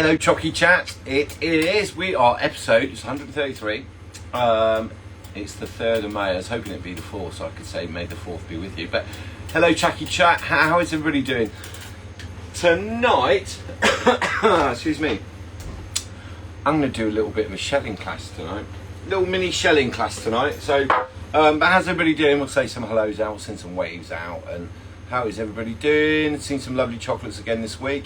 Hello Chocy Chat, it is, we are episode, it's 133, it's the 3rd of May. I was hoping it'd be the 4th so I could say may the 4th be with you, but hello Chocy Chat, how is everybody doing? Tonight, excuse me, I'm going to do a little bit of a shelling class tonight, little mini shelling class tonight, so, but how's everybody doing? We'll say some hellos out, we'll send some waves out, and how is everybody doing? Seen some lovely chocolates again this week.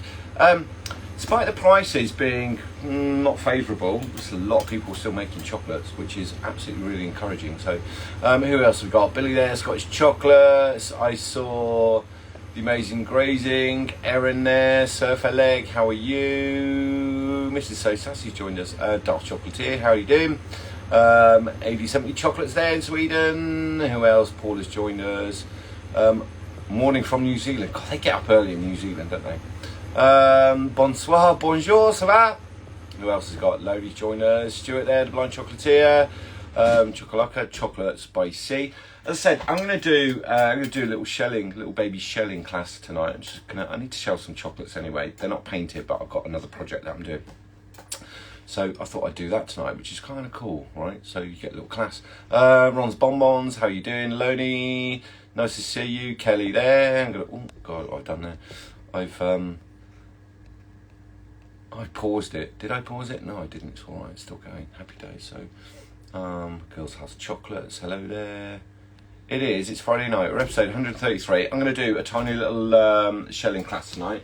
Despite the prices being not favourable, there's a lot of people still making chocolates, which is absolutely really encouraging. So, who else have we got? Billy there, Scottish Chocolates. I saw the Amazing Grazing. Erin there, Surfer Leg. How are you? Mrs. So Sassy's joined us. Dark Chocolatier, how are you doing? 8070 Chocolates there in Sweden. Who else? Paul has joined us. Morning from New Zealand. God, they get up early in New Zealand, don't they? Bonsoir, bonjour, ça va? Who else has got? Lodi's joined us. Stuart there, the Blind Chocolatier. Chocolate, Chocolate Spicy. As I said, I'm gonna do a little baby shelling class tonight. I need to shell some chocolates anyway. They're not painted, but I've got another project that I'm doing. So I thought I'd do that tonight, which is kind of cool, right? So you get a little class. Ron's Bonbons, how you doing? Loney, nice to see you. Kelly there. I'm gonna. Oh God, what I've done there. I paused it. Did I pause it? No, I didn't. It's all right. It's still going. Happy days. So, Girls House Chocolates. Hello there. It is. It's Friday night. We're episode 133. I'm going to do a tiny little shelling class tonight.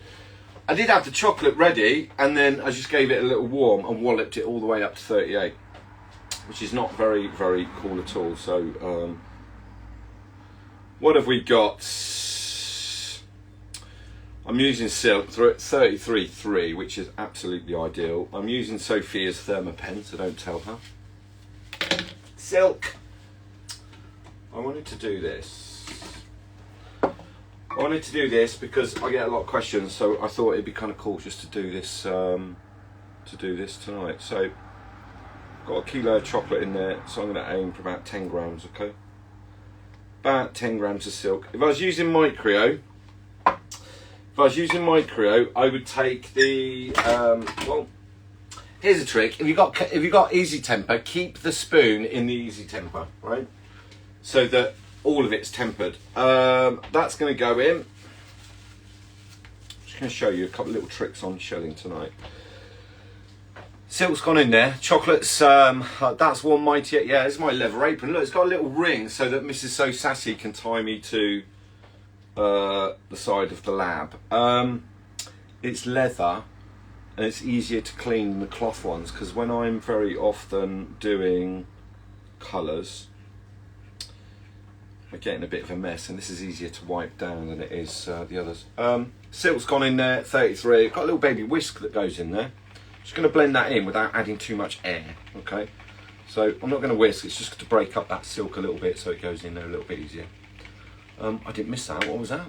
I did have the chocolate ready, and then I just gave it a little warm and walloped it all the way up to 38, which is not very, very cool at all. So, what have we got? I'm using silk 33.3, which is absolutely ideal. I'm using Sophia's Thermapen, so don't tell her. Silk. I wanted to do this. Because I get a lot of questions, so I thought it'd be kind of cool just to do this. Tonight. So, got a kilo of chocolate in there, so I'm going to aim for about 10 grams. Okay. About 10 grams of silk. If I was using micro, I would take the, well, here's a trick. If you got easy temper, keep the spoon in the easy temper, right? So that all of it's tempered. That's going to go in. I'm just going to show you a couple of little tricks on shelling tonight. Silk's gone in there. Chocolates, that's one mighty, yeah, it's my leather apron. Look, it's got a little ring so that Mrs. So Sassy can tie me to the side of the lab. It's leather and it's easier to clean than the cloth ones, because when I'm very often doing colours, I'm getting a bit of a mess, and this is easier to wipe down than it is the others. Silk's gone in there, 33. Got a little baby whisk that goes in there. Just going to blend that in without adding too much air. Okay, so I'm not going to whisk, it's just to break up that silk a little bit so it goes in there a little bit easier. I didn't miss that. What was that?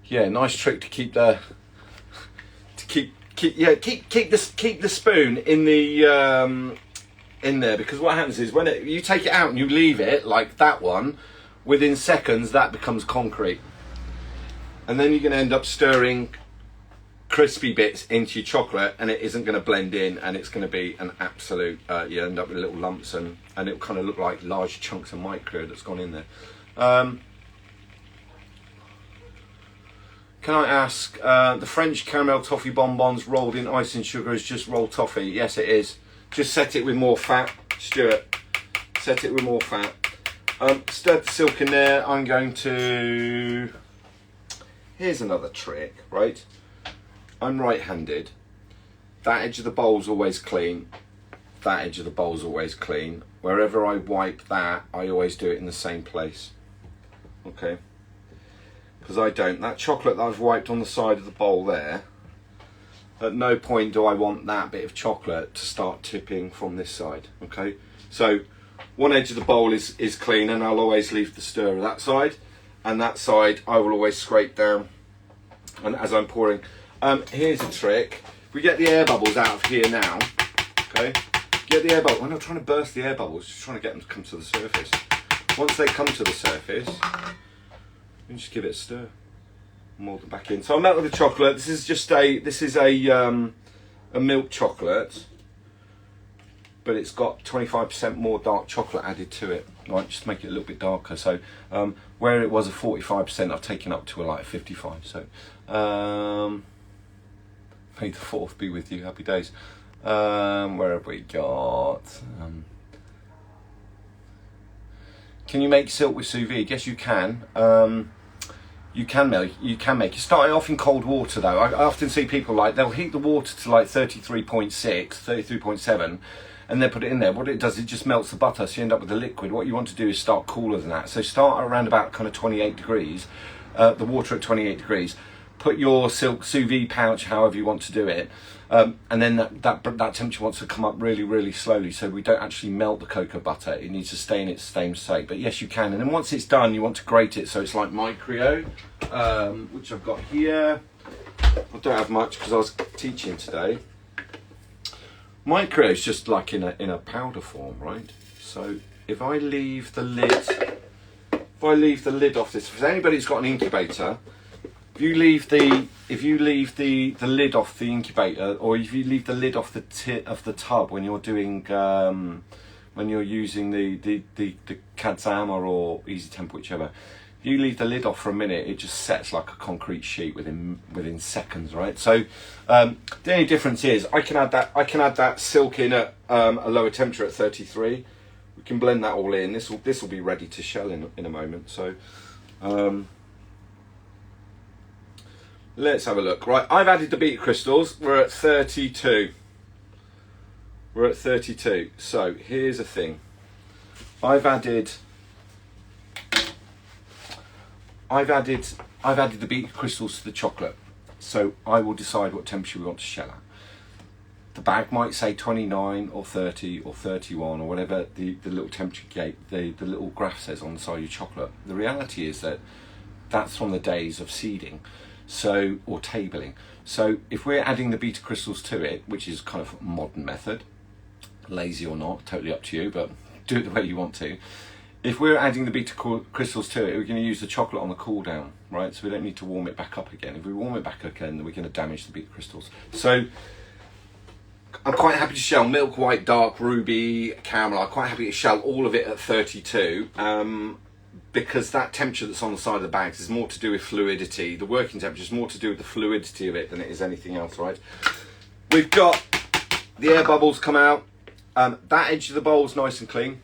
Yeah, nice trick to keep the keep the spoon in the in there, because what happens is when you take it out and you leave it like that one, within seconds that becomes concrete, and then you're going to end up stirring crispy bits into your chocolate, and it isn't going to blend in, and it's going to be an absolute you end up with little lumps, and it'll kind of look like large chunks of micro that's gone in there. Can I ask, the French caramel toffee bonbons rolled in ice and sugar is just rolled toffee? Yes, it is. Just set it with more fat, Stuart. Set it with more fat. Stir the silk in there. I'm going to... Here's another trick, right? I'm right-handed. That edge of the bowl's always clean. That edge of the bowl's always clean. Wherever I wipe that, I always do it in the same place. Okay? Because I don't. That chocolate that I've wiped on the side of the bowl there, at no point do I want that bit of chocolate to start tipping from this side. Okay? So, one edge of the bowl is clean, and I'll always leave the stirrer that side. And that side I will always scrape down and as I'm pouring. Here's a trick. We get the air bubbles out of here now. Okay? Get the air bubbles. I'm not trying to burst the air bubbles, just trying to get them to come to the surface. Once they come to the surface, you just give it a stir. mould it back in. So I melted the chocolate. This is a milk chocolate, but it's got 25% more dark chocolate added to it, right? Just to make it a little bit darker. So where it was a 45%, I've taken up to a 55. So may the 4th be with you. Happy days. Where have we got? Can you make silk with sous vide? Yes, you can. You can make it. Starting off in cold water though. I often see people they'll heat the water to 33.6, 33.7, and then put it in there. What it does, it just melts the butter, so you end up with a liquid. What you want to do is start cooler than that. So start around about kind of 28 degrees, the water at 28 degrees. Put your silk sous vide pouch, however you want to do it, and then that temperature wants to come up really, really slowly, so we don't actually melt the cocoa butter. It needs to stay in its same state. But yes, you can. And then once it's done, you want to grate it, so it's like my Creo, which I've got here. I don't have much because I was teaching today. My Creo is just like in a powder form, right? So if I leave the lid off this, if anybody's got an incubator, if you leave the lid off the incubator, or if you leave the lid off the tub when you're doing when you're using the Kadzama or Easy Temp, whichever, if you leave the lid off for a minute, it just sets like a concrete sheet within seconds, right? So the only difference is I can add that silk in at a lower temperature at 33. We can blend that all in. This will be ready to shell in a moment. So. Let's have a look. Right, I've added the beta crystals. We're at 32. So here's a thing. I've added the beta crystals to the chocolate. So I will decide what temperature we want to shell at. The bag might say 29 or 30 or 31 or whatever the little temperature gate, the little graph says on the side of your chocolate. The reality is that that's from the days of seeding. So, or tabling. So if we're adding the beta crystals to it, which is kind of a modern method, lazy or not, totally up to you, but do it the way you want to. If we're adding the beta crystals to it, we're going to use the chocolate on the cool down, right? So we don't need to warm it back up again. If we warm it back up again, then we're going to damage the beta crystals. So I'm quite happy to shell milk, white, dark, ruby, caramel. I'm quite happy to shell all of it at 32. Because that temperature that's on the side of the bags is more to do with fluidity. The working temperature is more to do with the fluidity of it than it is anything else, right? We've got the air bubbles come out. That edge of the bowl is nice and clean.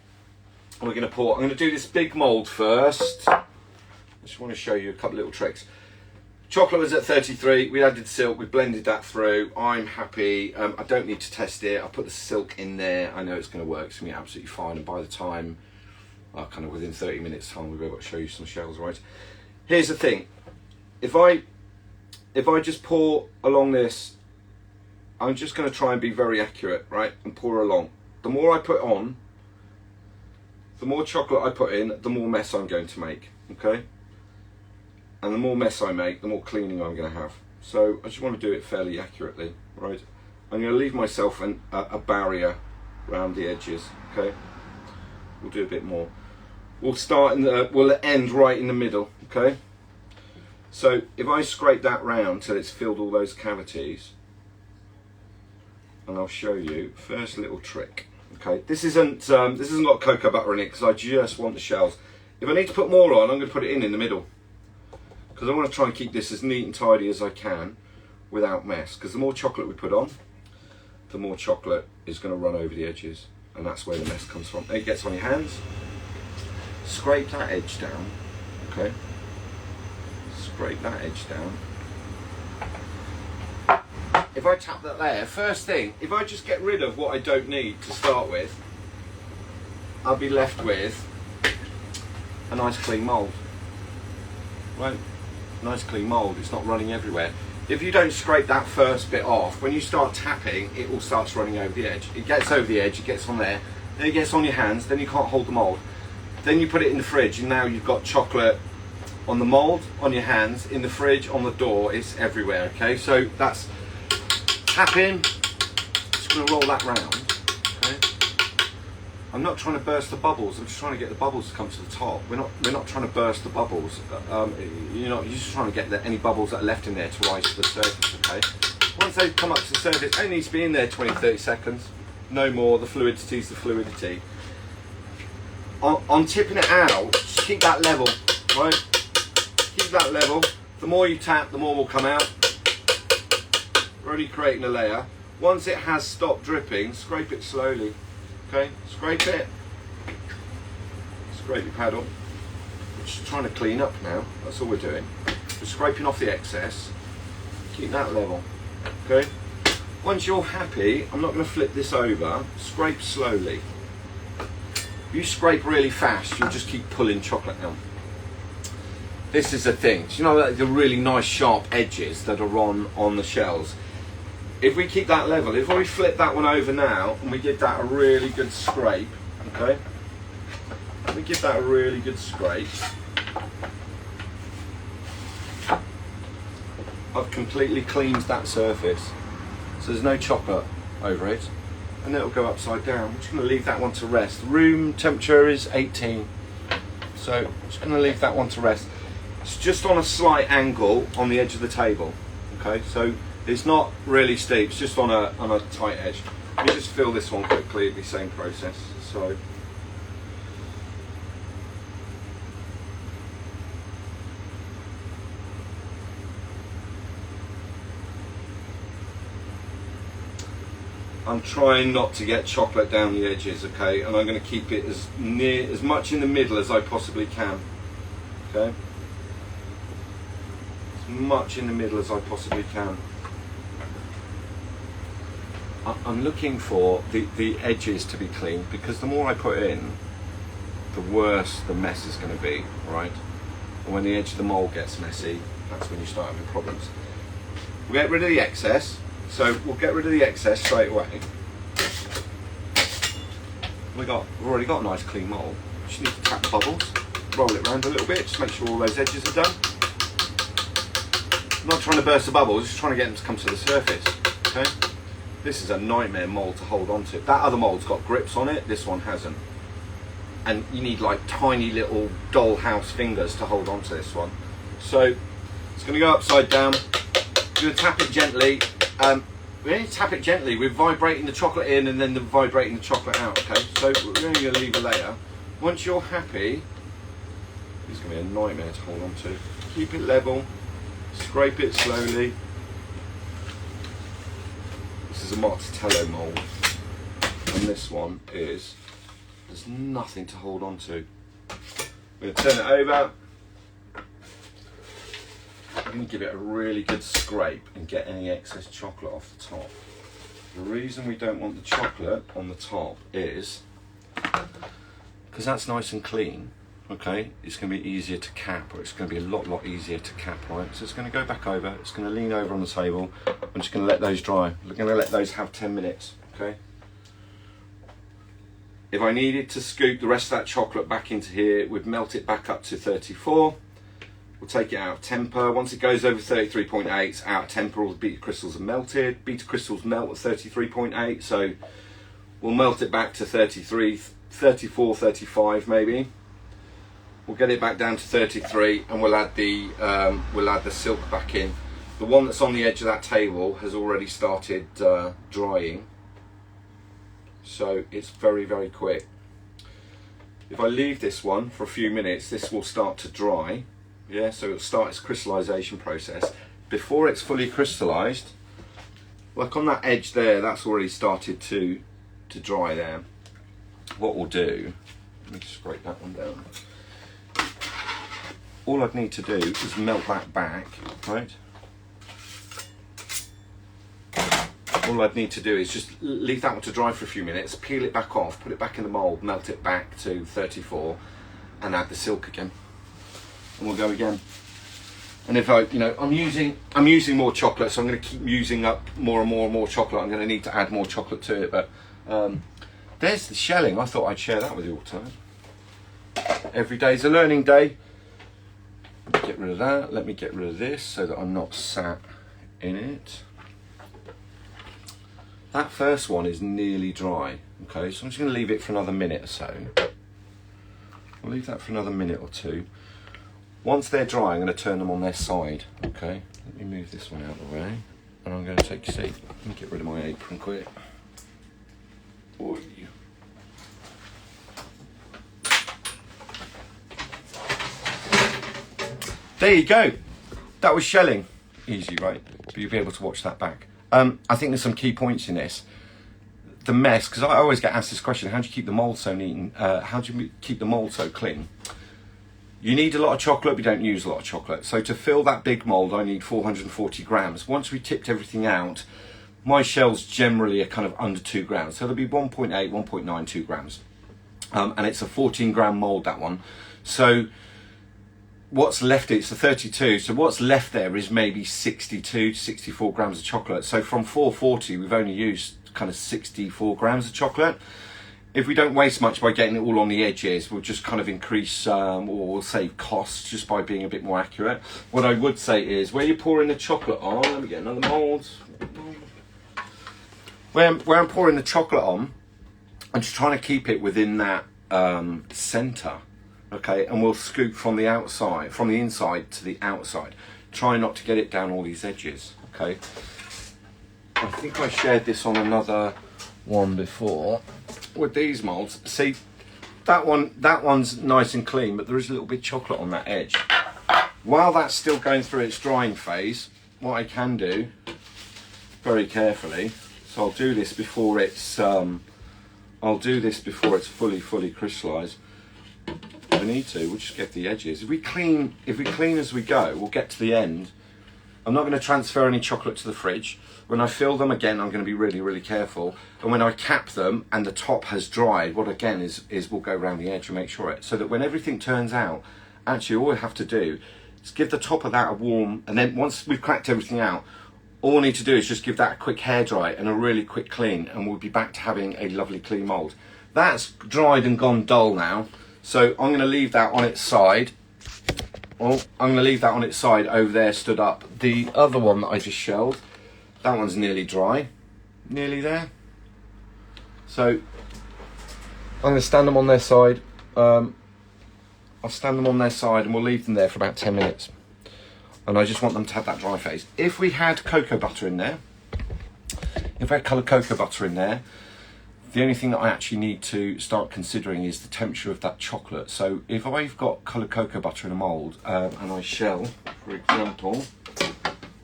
And we're going to pour. I'm going to do this big mould first. I just want to show you a couple little tricks. Chocolate was at 33. We added silk. We blended that through. I'm happy. I don't need to test it. I put the silk in there. I know it's going to work. It's going to be absolutely fine. And by the time... kind of within 30 minutes time we'll be able to show you some shells, right? Here's the thing, if I just pour along this, I'm just going to try and be very accurate, right, and pour along. The more I put on, the more chocolate I put in, the more mess I'm going to make, okay? And the more mess I make, the more cleaning I'm going to have. So I just want to do it fairly accurately, right? I'm going to leave myself a barrier around the edges, okay? We'll do a bit more. We'll end right in the middle, okay? So if I scrape that round till it's filled all those cavities, and I'll show you first little trick. Okay, this isn't got cocoa butter in it because I just want the shells. If I need to put more on, I'm going to put it in the middle because I want to try and keep this as neat and tidy as I can without mess. Because the more chocolate we put on, the more chocolate is going to run over the edges, and that's where the mess comes from. It gets on your hands. Scrape that edge down. Okay. Scrape that edge down. If I tap that layer, first thing, if I just get rid of what I don't need to start with, I'll be left with a nice clean mould. Right? Nice clean mould, it's not running everywhere. If you don't scrape that first bit off, when you start tapping, it all starts running over the edge. It gets over the edge, it gets on there, then it gets on your hands, then you can't hold the mould. Then you put it in the fridge and now you've got chocolate on the mould, on your hands, in the fridge, on the door, it's everywhere, okay? So that's tap in, just gonna roll that round, okay? I'm not trying to burst the bubbles. I'm just trying to get the bubbles to come to the top. We're not trying to burst the bubbles. You're just trying to get any bubbles that are left in there to rise to the surface. Okay. Once they've come up to the surface, it only needs to be in there 20-30 seconds. No more. The fluidity is the fluidity. On tipping it out, just keep that level, right? Keep that level. The more you tap, the more will come out. Already creating a layer. Once it has stopped dripping, scrape it slowly. Okay, scrape it. Scrape your paddle. We're just trying to clean up now. That's all we're doing. We're scraping off the excess. Keep that level. Okay. Once you're happy, I'm not going to flip this over. Scrape slowly. If you scrape really fast, you'll just keep pulling chocolate out. This is the thing. You know, the really nice sharp edges that are on the shells. If we keep that level, if we flip that one over now and we give that a really good scrape, okay? We give that a really good scrape. I've completely cleaned that surface, so there's no chocolate over it, and it'll go upside down. I'm just going to leave that one to rest. Room temperature is 18, so I'm just going to leave that one to rest. It's just on a slight angle on the edge of the table, okay? So it's not really steep, it's just on a tight edge. Let me just fill this one quickly, the same process. So I'm trying not to get chocolate down the edges, okay? And I'm going to keep it as much in the middle as I possibly can, okay? As much in the middle as I possibly can. I'm looking for the edges to be clean, because the more I put in, the worse the mess is going to be, right? And when the edge of the mould gets messy, that's when you start having problems. We'll get rid of the excess, so we'll get rid of the excess straight away. We've already got a nice clean mould. Just need to tap the bubbles, roll it around a little bit, just make sure all those edges are done. I'm not trying to burst the bubbles, just trying to get them to come to the surface, okay? This is a nightmare mould to hold on to. That other mould's got grips on it, this one hasn't. And you need like tiny little dollhouse fingers to hold on to this one. So it's going to go upside down. We're going to tap it gently. We only tap it gently. We're vibrating the chocolate in and then vibrating the chocolate out, okay? So we're only going to leave a layer. Once you're happy, it's going to be a nightmare to hold on to. Keep it level, scrape it slowly. This is a Martello mould, and this one there's nothing to hold on to. We're going to turn it over. I'm going to give it a really good scrape and get any excess chocolate off the top. The reason we don't want the chocolate on the top is because that's nice and clean, okay? It's going to be easier to cap, or it's going to be a lot easier to cap, right? So it's going to go back over, it's going to lean over on the table. I'm just going to let those dry. We're going to let those have 10 minutes, okay? If I needed to scoop the rest of that chocolate back into here, we'd melt it back up to 34. We'll take it out of temper. Once it goes over 33.8, it's out of temper, all the beta crystals are melted. Beta crystals melt at 33.8, so we'll melt it back to 33, 34, 35 maybe. We'll get it back down to 33, and we'll add the silk back in. The one that's on the edge of that table has already started drying, so it's very quick. If I leave this one for a few minutes, this will start to dry. Yeah, so it'll start its crystallization process. Before it's fully crystallized, like on that edge there, that's already started to dry there. What we'll do, let me just scrape that one down. All I'd need to do is melt that back, right? All I'd need to do is just leave that one to dry for a few minutes, peel it back off, put it back in the mould, melt it back to 34, and add the silk again. And we'll go again. And if I'm using more chocolate, so I'm going to keep using up more and more chocolate. I'm going to need to add more chocolate to it, but there's the shelling. I thought I'd share that with you all tonight. Every day's a learning day. Get rid of that. Let me get rid of this so that I'm not sat in it. that first one is nearly dry. Okay, so I'm just going to leave it for another minute or so. I'll leave that for another minute or two. Once they're dry, I'm going to turn them on their side. Okay, let me move this one out of the way, and I'm going to take a seat. Let me get rid of my apron quick. Oy. There you go. That was shelling. Easy, right? But you'll be able to watch that back. I think there's some key points in this. The mess, because I always get asked this question: how do you keep the mould so neat? And how do you keep the mould so clean? You need a lot of chocolate. We don't use a lot of chocolate. So to fill that big mould, I need 440 grams. Once we tipped everything out, my shells generally are kind of under 2 grams. So there'll be 1.8, 1.92 grams. And it's a 14 gram mould, that one. So what's left, it's a 32, so what's left there is maybe 62 to 64 grams of chocolate. So from 440, we've only used kind of 64 grams of chocolate. If we don't waste much by getting it all on the edges, we'll just kind of increase or we'll save costs just by being a bit more accurate. What I would say is, where you're pouring the chocolate on, let me get another mould. Where I'm pouring the chocolate on, I'm just trying to keep it within that centre. Okay, and we'll scoop from the outside, from the inside to the outside. Try not to get it down all these edges. Okay, I think I shared this on another one before with these molds. See, that one's nice and clean, but there is a little bit of chocolate on that edge. While that's still going through its drying phase, what I can do very carefully, so I'll do this before it's fully crystallized. If we need to, we'll just get the edges. If we clean as we go, we'll get to the end. I'm not going to transfer any chocolate to the fridge. When I fill them again, I'm going to be really, really careful. And when I cap them and the top has dried, what again is we'll go around the edge and make sure so that when everything turns out, actually all we have to do is give the top of that a warm, and then once we've cracked everything out, all we need to do is just give that a quick hair dry and a really quick clean, and we'll be back to having a lovely clean mould. That's dried and gone dull now. So I'm going to leave that on its side. Well, I'm going to leave that on its side over there, stood up. The other one that I just shelled, that one's nearly dry. Nearly there. So I'm going to stand them on their side. I'll stand them on their side and we'll leave them there for about 10 minutes. And I just want them to have that dry phase. If we had cocoa butter in there, if I had coloured cocoa butter in there, the only thing that I actually need to start considering is the temperature of that chocolate. So if I've got coloured cocoa butter in a mould and I shell, for example,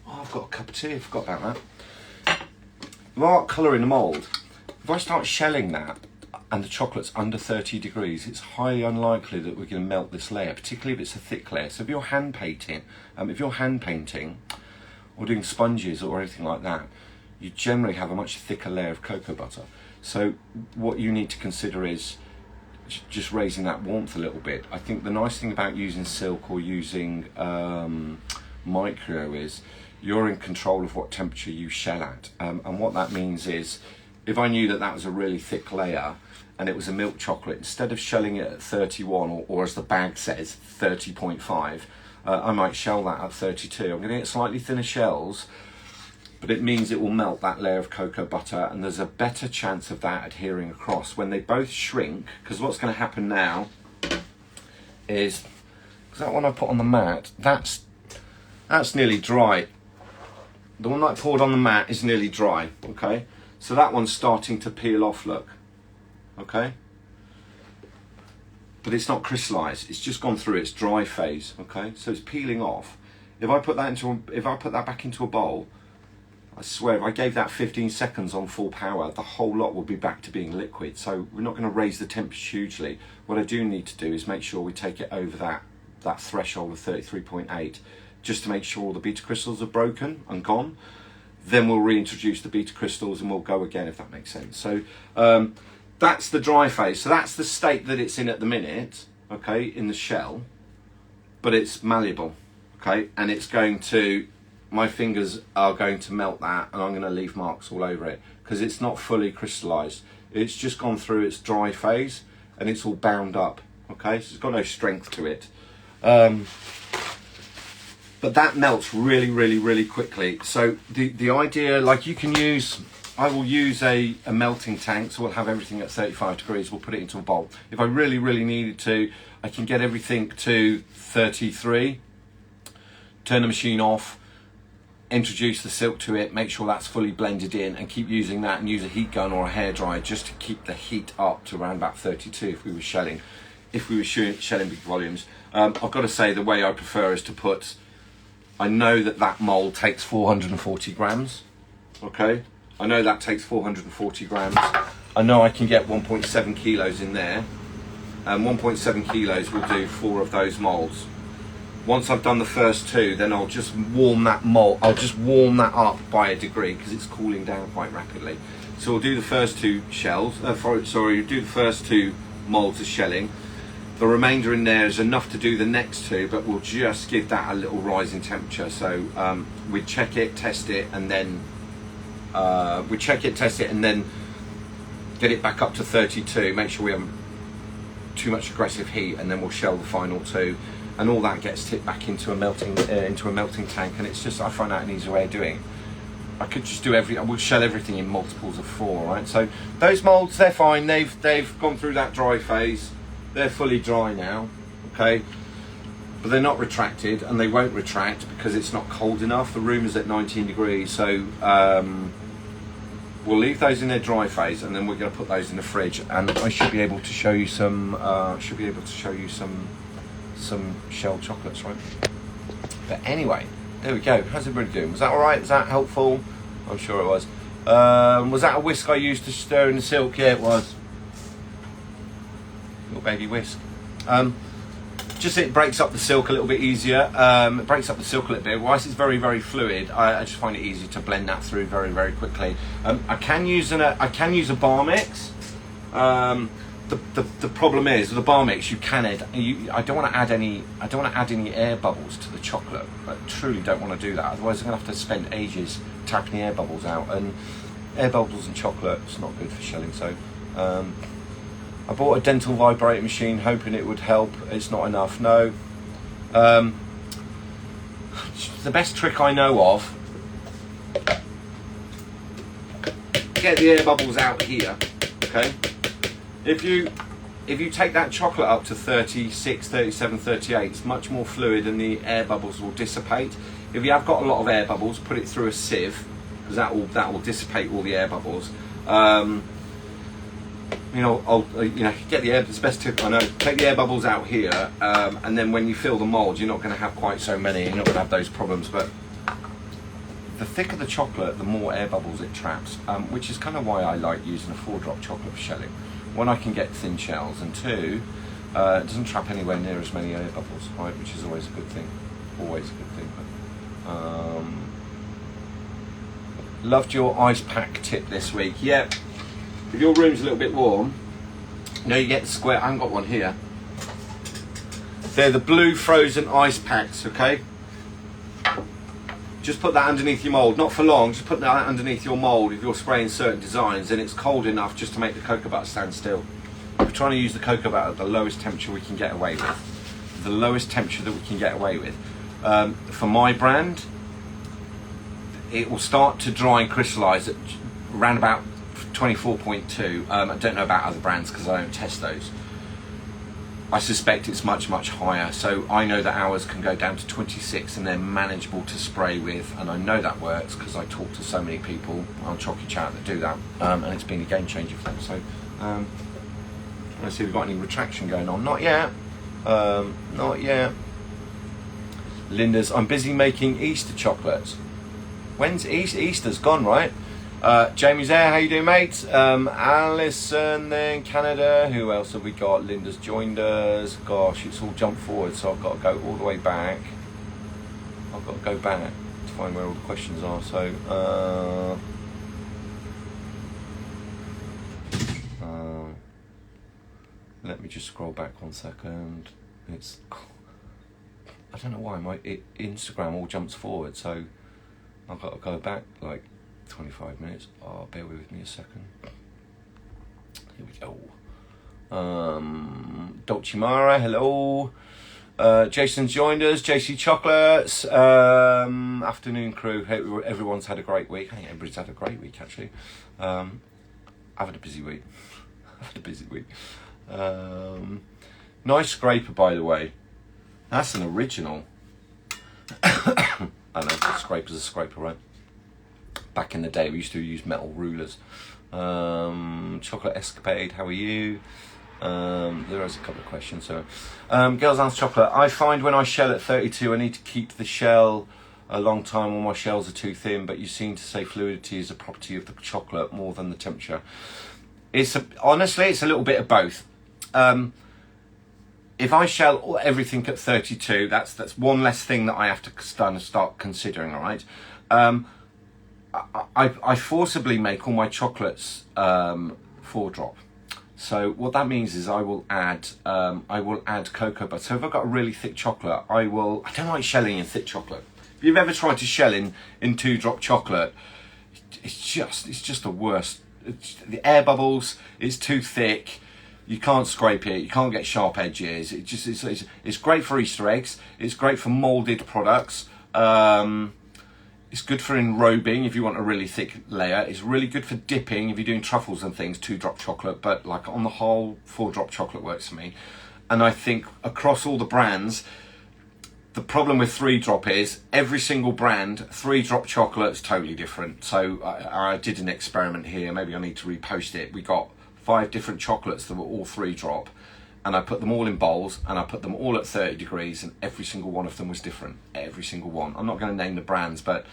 I've got a cup of tea, I forgot about that. If I've got colour in a mould, if I start shelling that and the chocolate's under 30 degrees, it's highly unlikely that we're going to melt this layer, particularly if it's a thick layer. So if you're hand painting or doing sponges or anything like that, you generally have a much thicker layer of cocoa butter. So what you need to consider is just raising that warmth a little bit. I think the nice thing about using silk or using micro is you're in control of what temperature you shell at. And what that means is, if I knew that that was a really thick layer and it was a milk chocolate, instead of shelling it at 31 or as the bag says 30.5, I might shell that at 32. I'm going to get slightly thinner shells, but it means it will melt that layer of cocoa butter, and there's a better chance of that adhering across. When they both shrink, because what's going to happen now is, because that one I put on the mat, that's nearly dry. The one that I poured on the mat is nearly dry, okay? So that one's starting to peel off, look, okay? But it's not crystallized, it's just gone through its dry phase, okay? So it's peeling off. If I put that back into a bowl, I swear, if I gave that 15 seconds on full power, the whole lot will be back to being liquid. So we're not going to raise the temperature hugely. What I do need to do is make sure we take it over that threshold of 33.8, just to make sure all the beta crystals are broken and gone. Then we'll reintroduce the beta crystals and we'll go again, if that makes sense. So that's the dry phase. So that's the state that it's in at the minute, okay, in the shell, but it's malleable, okay, and it's going to, my fingers are going to melt that and I'm going to leave marks all over it because it's not fully crystallized. It's just gone through its dry phase and it's all bound up, okay, so it's got no strength to it. But that melts really, really, really quickly. So the idea, like you can use I will use a melting tank, so we'll have everything at 35 degrees. We'll put it into a bowl. If I really, really needed to, I can get everything to 33, turn the machine off, introduce the silk to it, make sure that's fully blended in, and keep using that, and use a heat gun or a hairdryer just to keep the heat up to around about 32 if we were shelling. If we were shelling big volumes. I've got to say the way I prefer is to put, I know that mould takes 440 grams, okay? I know that takes 440 grams. I know I can get 1.7 kilos in there, and 1.7 kilos will do 4 of those moulds. Once I've done the first 2, then I'll just warm that mould, I'll just warm that up by a degree because it's cooling down quite rapidly. So we'll do the first 2 shells, do the first 2 moulds of shelling. The remainder in there is enough to do the next 2, but we'll just give that a little rise in temperature. So we check it, test it, and then get it back up to 32. Make sure we haven't too much aggressive heat, and then we'll shell the final 2, and all that gets tipped back into a melting tank. And it's just, I find that an easy way of doing it. I could just do we'll shell everything in multiples of 4, right? So those moulds, they're fine. They've gone through that dry phase. They're fully dry now, okay? But they're not retracted, and they won't retract because it's not cold enough. The room is at 19 degrees, so we'll leave those in their dry phase, and then we're going to put those in the fridge. And I should be able to show you some. Some shelled chocolates, right? But anyway, there we go. How's everybody doing? Was that all right? Was that helpful? I'm sure it was. Was that a whisk I used to stir in the silk? Yeah, it was. Little baby whisk. Just it breaks up the silk a little bit easier. It breaks up the silk a little bit. Whilst it's very, very fluid, I just find it easy to blend that through very, very quickly. I can use a bar mix. The problem is with the bar mix, I don't want to add any air bubbles to the chocolate. I truly don't want to do that. Otherwise, I'm going to have to spend ages tapping the air bubbles out, and air bubbles and chocolate is not good for shelling. So. I bought a dental vibrator machine hoping it would help. It's not enough, no. The best trick I know of, get the air bubbles out here, okay? If you take that chocolate up to 36, 37, 38, it's much more fluid and the air bubbles will dissipate. If you have got a lot of air bubbles, put it through a sieve, because that will dissipate all the air bubbles. Get the air. It's the best tip I know. Take the air bubbles out here, and then when you fill the mould, you're not going to have quite so many. You're not going to have those problems. But the thicker the chocolate, the more air bubbles it traps, which is kind of why I like using a 4-drop chocolate for shelling. One, I can get thin shells, and 2, it doesn't trap anywhere near as many air bubbles, right? Which is always a good thing. Always a good thing. But, loved your ice pack tip this week. Yeah. If your room's a little bit warm, you get the square. I haven't got one here. They're the blue frozen ice packs, okay? Just put that underneath your mould, not for long, just put that underneath your mould if you're spraying certain designs and it's cold enough just to make the cocoa butter stand still. We're trying to use the cocoa butter at the lowest temperature we can get away with. The lowest temperature that we can get away with. For my brand, it will start to dry and crystallise at around about 24.2. I don't know about other brands because I don't test those. I suspect it's much, much higher. So I know that ours can go down to 26 and they're manageable to spray with. And I know that works because I talk to so many people on Chocy Chat that do that. And it's been a game changer for them. So let's see if we've got any retraction going on. Not yet. Not yet. Linda's, I'm busy making Easter chocolates. When's Easter's gone, right? Jamie's there, how you doing, mate? Alison, then Canada. Who else have we got? Linda's joined us. Gosh, it's all jumped forward, so I've got to go all the way back. I've got to go back to find where all the questions are. So, let me just scroll back 1 second. I don't know why my Instagram all jumps forward, so I've got to go back like 25 minutes. Oh, bear with me a second. Here we go. Dolce Mara, hello. Jason's joined us. Chocy Chocolates. Afternoon crew. Hope everyone's had a great week. I think everybody's had a great week, actually. I've had a busy week. Nice scraper, by the way. That's an original. I know, a scraper's a scraper, right? Back in the day, we used to use metal rulers. Chocolate Escapade, how are you? There is a couple of questions. So, Girls Answer Chocolate. I find when I shell at 32, I need to keep the shell a long time when my shells are too thin, but you seem to say fluidity is a property of the chocolate more than the temperature. Honestly, it's a little bit of both. If I shell everything at 32, that's one less thing that I have to start considering, all right? I forcibly make all my chocolates 4-drop. So what that means is I will add cocoa butter. So if I've got a really thick chocolate, I don't like shelling in thick chocolate. If you've ever tried to shell in 2-drop chocolate, it's just the worst. The air bubbles, it's too thick. You can't scrape it. You can't get sharp edges. It's great for Easter eggs. It's great for moulded products. It's good for enrobing if you want a really thick layer. It's really good for dipping if you're doing truffles and things, 2-drop chocolate. But like on the whole, 4-drop chocolate works for me. And I think across all the brands, the problem with 3-drop is every single brand, 3-drop chocolate is totally different. So I did an experiment here. Maybe I need to repost it. We got 5 different chocolates that were all 3-drop. And I put them all in bowls and I put them all at 30 degrees and every single one of them was different. Every single one. I'm not going to name the brands, but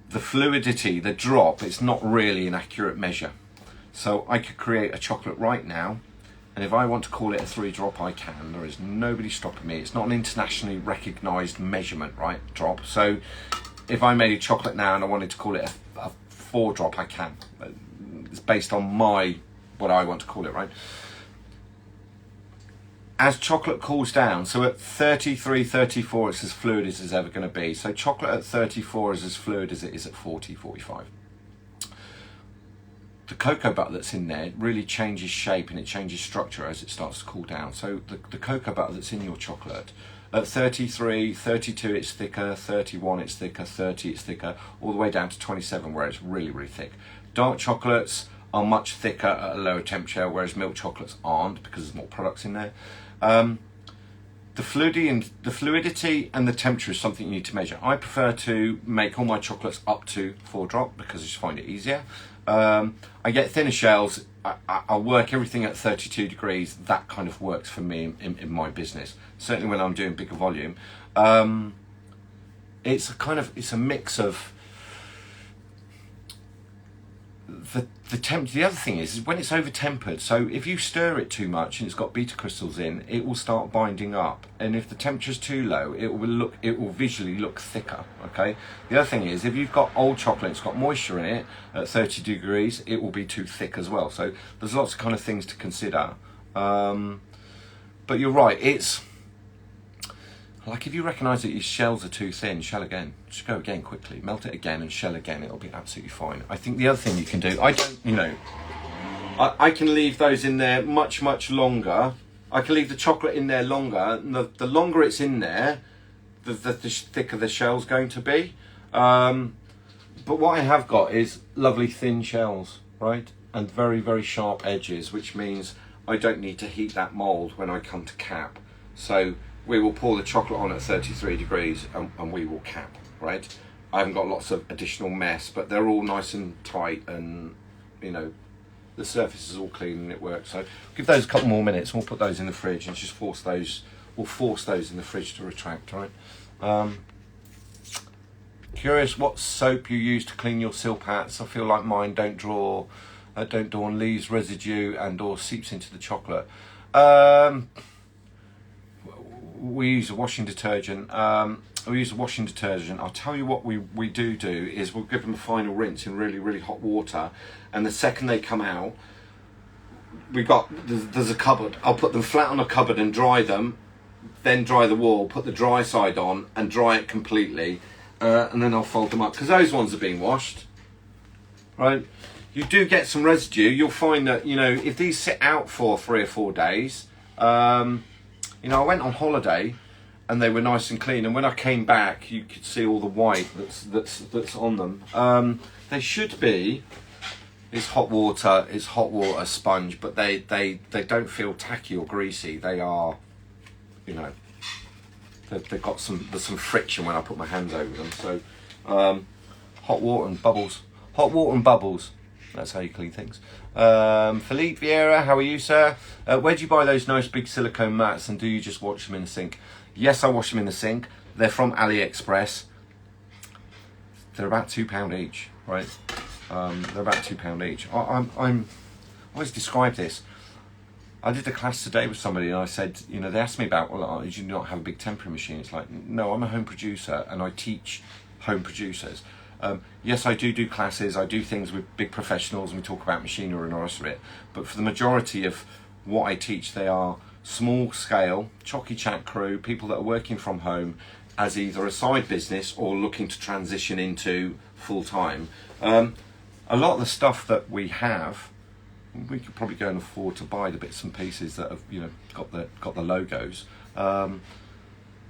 the fluidity, the drop, it's not really an accurate measure. So I could create a chocolate right now, and if I want to call it a 3-drop, I can. There is nobody stopping me. It's not an internationally recognised measurement, right? Drop. So if I made a chocolate now and I wanted to call it a 4-drop, I can. It's based on what I want to call it, right? As chocolate cools down, so at 33, 34, it's as fluid as it's ever going to be. So chocolate at 34 is as fluid as it is at 40, 45. The cocoa butter that's in there really changes shape and it changes structure as it starts to cool down. So the cocoa butter that's in your chocolate, at 33, 32 it's thicker, 31 it's thicker, 30 it's thicker, all the way down to 27 where it's really, really thick. Dark chocolates are much thicker at a lower temperature, whereas milk chocolates aren't because there's more products in there. The fluidity and the temperature is something you need to measure. I prefer to make all my chocolates up to 4-drop because I just find it easier. I get thinner shells. I work everything at 32 degrees. That kind of works for me in my business. Certainly when I'm doing bigger volume. It's a mix of the other thing is when it's over tempered, so if you stir it too much and it's got beta crystals in, it will start binding up, and if the temperature's too low, it will visually look thicker. Okay, the other thing is if you've got old chocolate, it's got moisture in it at 30 degrees, it will be too thick as well. So there's lots of kind of things to consider, but you're right, it's like if you recognise that your shells are too thin, shell again. Just go again quickly, melt it again and shell again. It'll be absolutely fine. I think the other thing you can do, I can leave those in there much, much longer. I can leave the chocolate in there longer. And the longer it's in there, the thicker the shell's going to be. But what I have got is lovely thin shells, right? And very, very sharp edges, which means I don't need to heat that mould when I come to cap. So we will pour the chocolate on at 33 degrees and we will cap, right? I haven't got lots of additional mess, but they're all nice and tight and, the surface is all clean and it works. So give those a couple more minutes and we'll put those in the fridge and just force those in the fridge to retract, right? Curious what soap you use to clean your silpats. I feel like mine don't draw on leaves residue and or seeps into the chocolate. We use a washing detergent. I'll tell you what we do is we'll give them a final rinse in really, really hot water, and the second they come out, there's a cupboard. I'll put them flat on a cupboard and dry them, then dry the wall, put the dry side on and dry it completely, and then I'll fold them up because those ones are being washed, right? You do get some residue. You'll find that if these sit out for 3 or 4 days, You know, I went on holiday and they were nice and clean, and when I came back you could see all the white that's on them. They should be, it's hot water sponge, but they don't feel tacky or greasy. They are, you know, they've got there's some friction when I put my hands over them. So hot water and bubbles. That's how you clean things. Philippe Vieira, how are you, sir? Where do you buy those nice big silicone mats, and do you just wash them in the sink? Yes, I wash them in the sink. They're from AliExpress. They're about £2 each, right? They're about £2 each. I always describe this. I did a class today with somebody and I said, you know, they asked me about, well, do you not have a big tempering machine? It's like, no, I'm a home producer and I teach home producers. Yes, I do classes, I do things with big professionals and we talk about machinery and all the rest of it. But for the majority of what I teach, they are small scale, Chocy Chat crew, people that are working from home as either a side business or looking to transition into full time. A lot of the stuff that we have, we could probably go and afford to buy the bits and pieces that have, you know, got the logos. But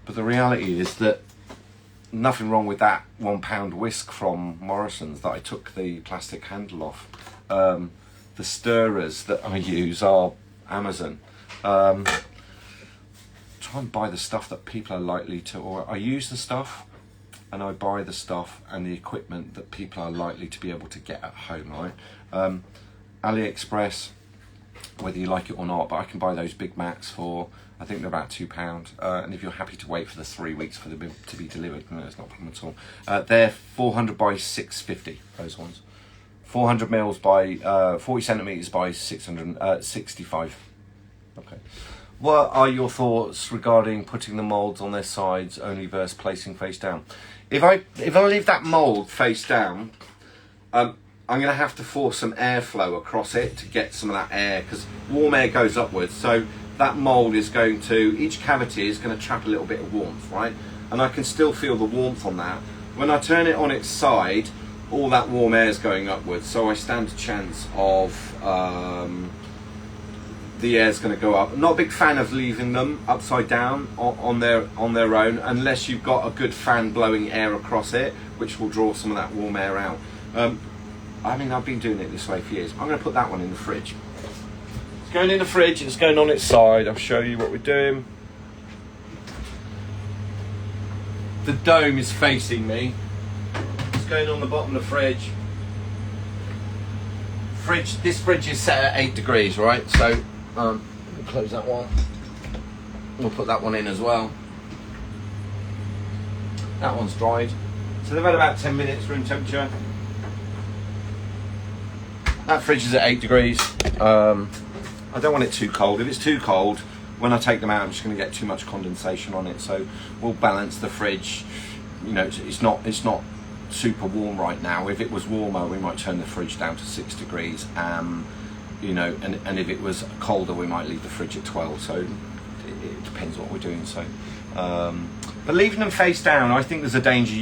the reality is that nothing wrong with that £1 whisk from Morrison's that I took the plastic handle off. The stirrers that I use are Amazon. Try and buy the stuff that people are likely to, or I use the stuff and I buy the stuff and the equipment that people are likely to be able to get at home, right? AliExpress, whether you like it or not, but I can buy those big mats for, I think they're about £2. And if you're happy to wait for the 3 weeks for them to be delivered, no, it's not a problem at all. They're 400 by 650, those ones. 400 mils by 40 centimeters by 665. Okay. What are your thoughts regarding putting the molds on their sides only versus placing face down? If I leave that mold face down, I'm going to have to force some airflow across it to get some of that air, because warm air goes upwards. So that mold is going to, each cavity is going to trap a little bit of warmth, right? And I can still feel the warmth on that. When I turn it on its side, all that warm air is going upwards. So I stand a chance of the air's going to go up. I'm not a big fan of leaving them upside down on their own, unless you've got a good fan blowing air across it, which will draw some of that warm air out. I mean, I've been doing it this way for years. I'm going to put that one in the fridge. It's going in the fridge, it's going on its side. I'll show you what we're doing. The dome is facing me. It's going on the bottom of the fridge. This fridge is set at 8 degrees, right? So, we'll close that one. We'll put that one in as well. That one's dried. So they've had about 10 minutes room temperature. That fridge is at 8 degrees. I don't want it too cold. If it's too cold, when I take them out, I'm just going to get too much condensation on it. So we'll balance the fridge. You know, it's not super warm right now. If it was warmer, we might turn the fridge down to 6 degrees. You know, and if it was colder, we might leave the fridge at 12. So it depends what we're doing. So, but leaving them face down, I think there's a danger.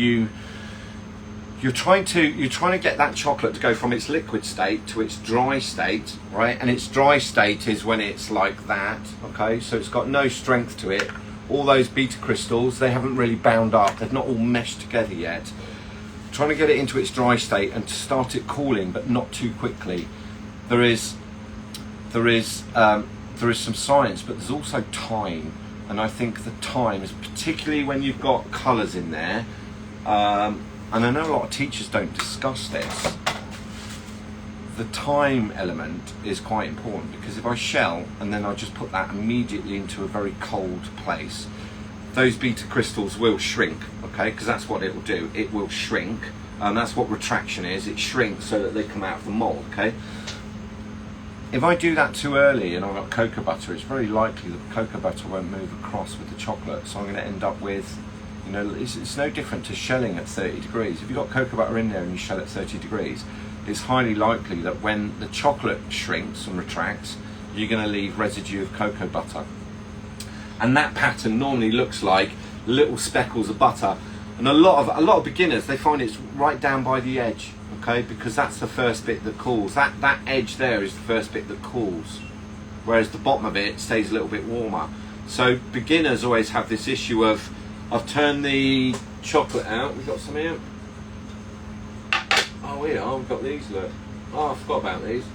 You're trying to get that chocolate to go from its liquid state to its dry state, right? And its dry state is when it's like that, okay? So it's got no strength to it. All those beta crystals, they haven't really bound up. They've not all meshed together yet. Trying to get it into its dry state and to start it cooling, but not too quickly. There is some science, but there's also time. And I think the time is, particularly when you've got colours in there, and I know a lot of teachers don't discuss this, the time element is quite important, because if I shell and then I just put that immediately into a very cold place, those beta crystals will shrink, okay, because that's what it will do. It will shrink, and that's what retraction is. It shrinks so that they come out of the mold, okay? If I do that too early and I've got cocoa butter, it's very likely that the cocoa butter won't move across with the chocolate, so I'm going to end up with, you know, it's no different to shelling at 30 degrees. If you've got cocoa butter in there and you shell at 30 degrees, it's highly likely that when the chocolate shrinks and retracts, you're going to leave residue of cocoa butter. And that pattern normally looks like little speckles of butter. And a lot of beginners, they find it's right down by the edge, okay, because that's the first bit that cools. That edge there is the first bit that cools, whereas the bottom of it stays a little bit warmer. So beginners always have this issue of, I've turned the chocolate out. We've got some here. Oh, we are. We've got these, look. Oh, I forgot about these.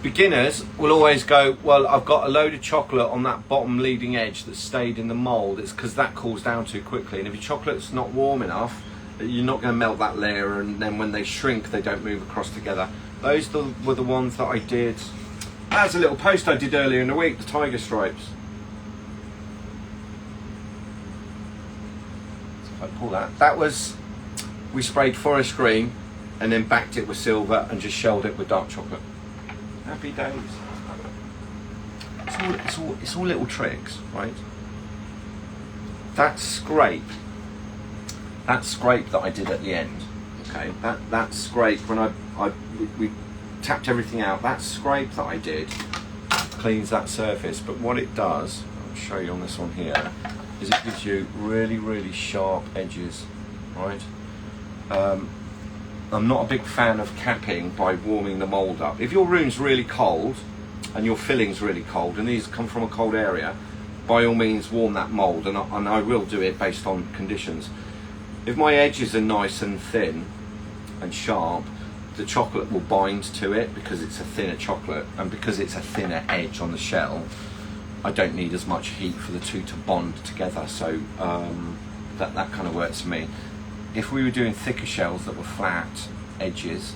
Beginners will always go, well, I've got a load of chocolate on that bottom leading edge that stayed in the mould. It's because that cools down too quickly. And if your chocolate's not warm enough, you're not going to melt that layer, and then when they shrink, they don't move across together. Those were the ones that I did. That's a little post I did earlier in the week, the tiger stripes. So if I pull that, that was, we sprayed forest green and then backed it with silver and just shelled it with dark chocolate. Happy days. It's all little tricks, right? That scrape that I did at the end, okay, that scrape when we tapped everything out, that scrape that I did cleans that surface. But what it does, I'll show you on this one here, is it gives you really, really sharp edges, right? I'm not a big fan of capping by warming the mould up. If your room's really cold and your filling's really cold, and these come from a cold area, by all means warm that mould, and I will do it based on conditions. If my edges are nice and thin and sharp, the chocolate will bind to it because it's a thinner chocolate, and because it's a thinner edge on the shell, I don't need as much heat for the two to bond together. So that kind of works for me. If we were doing thicker shells that were flat edges,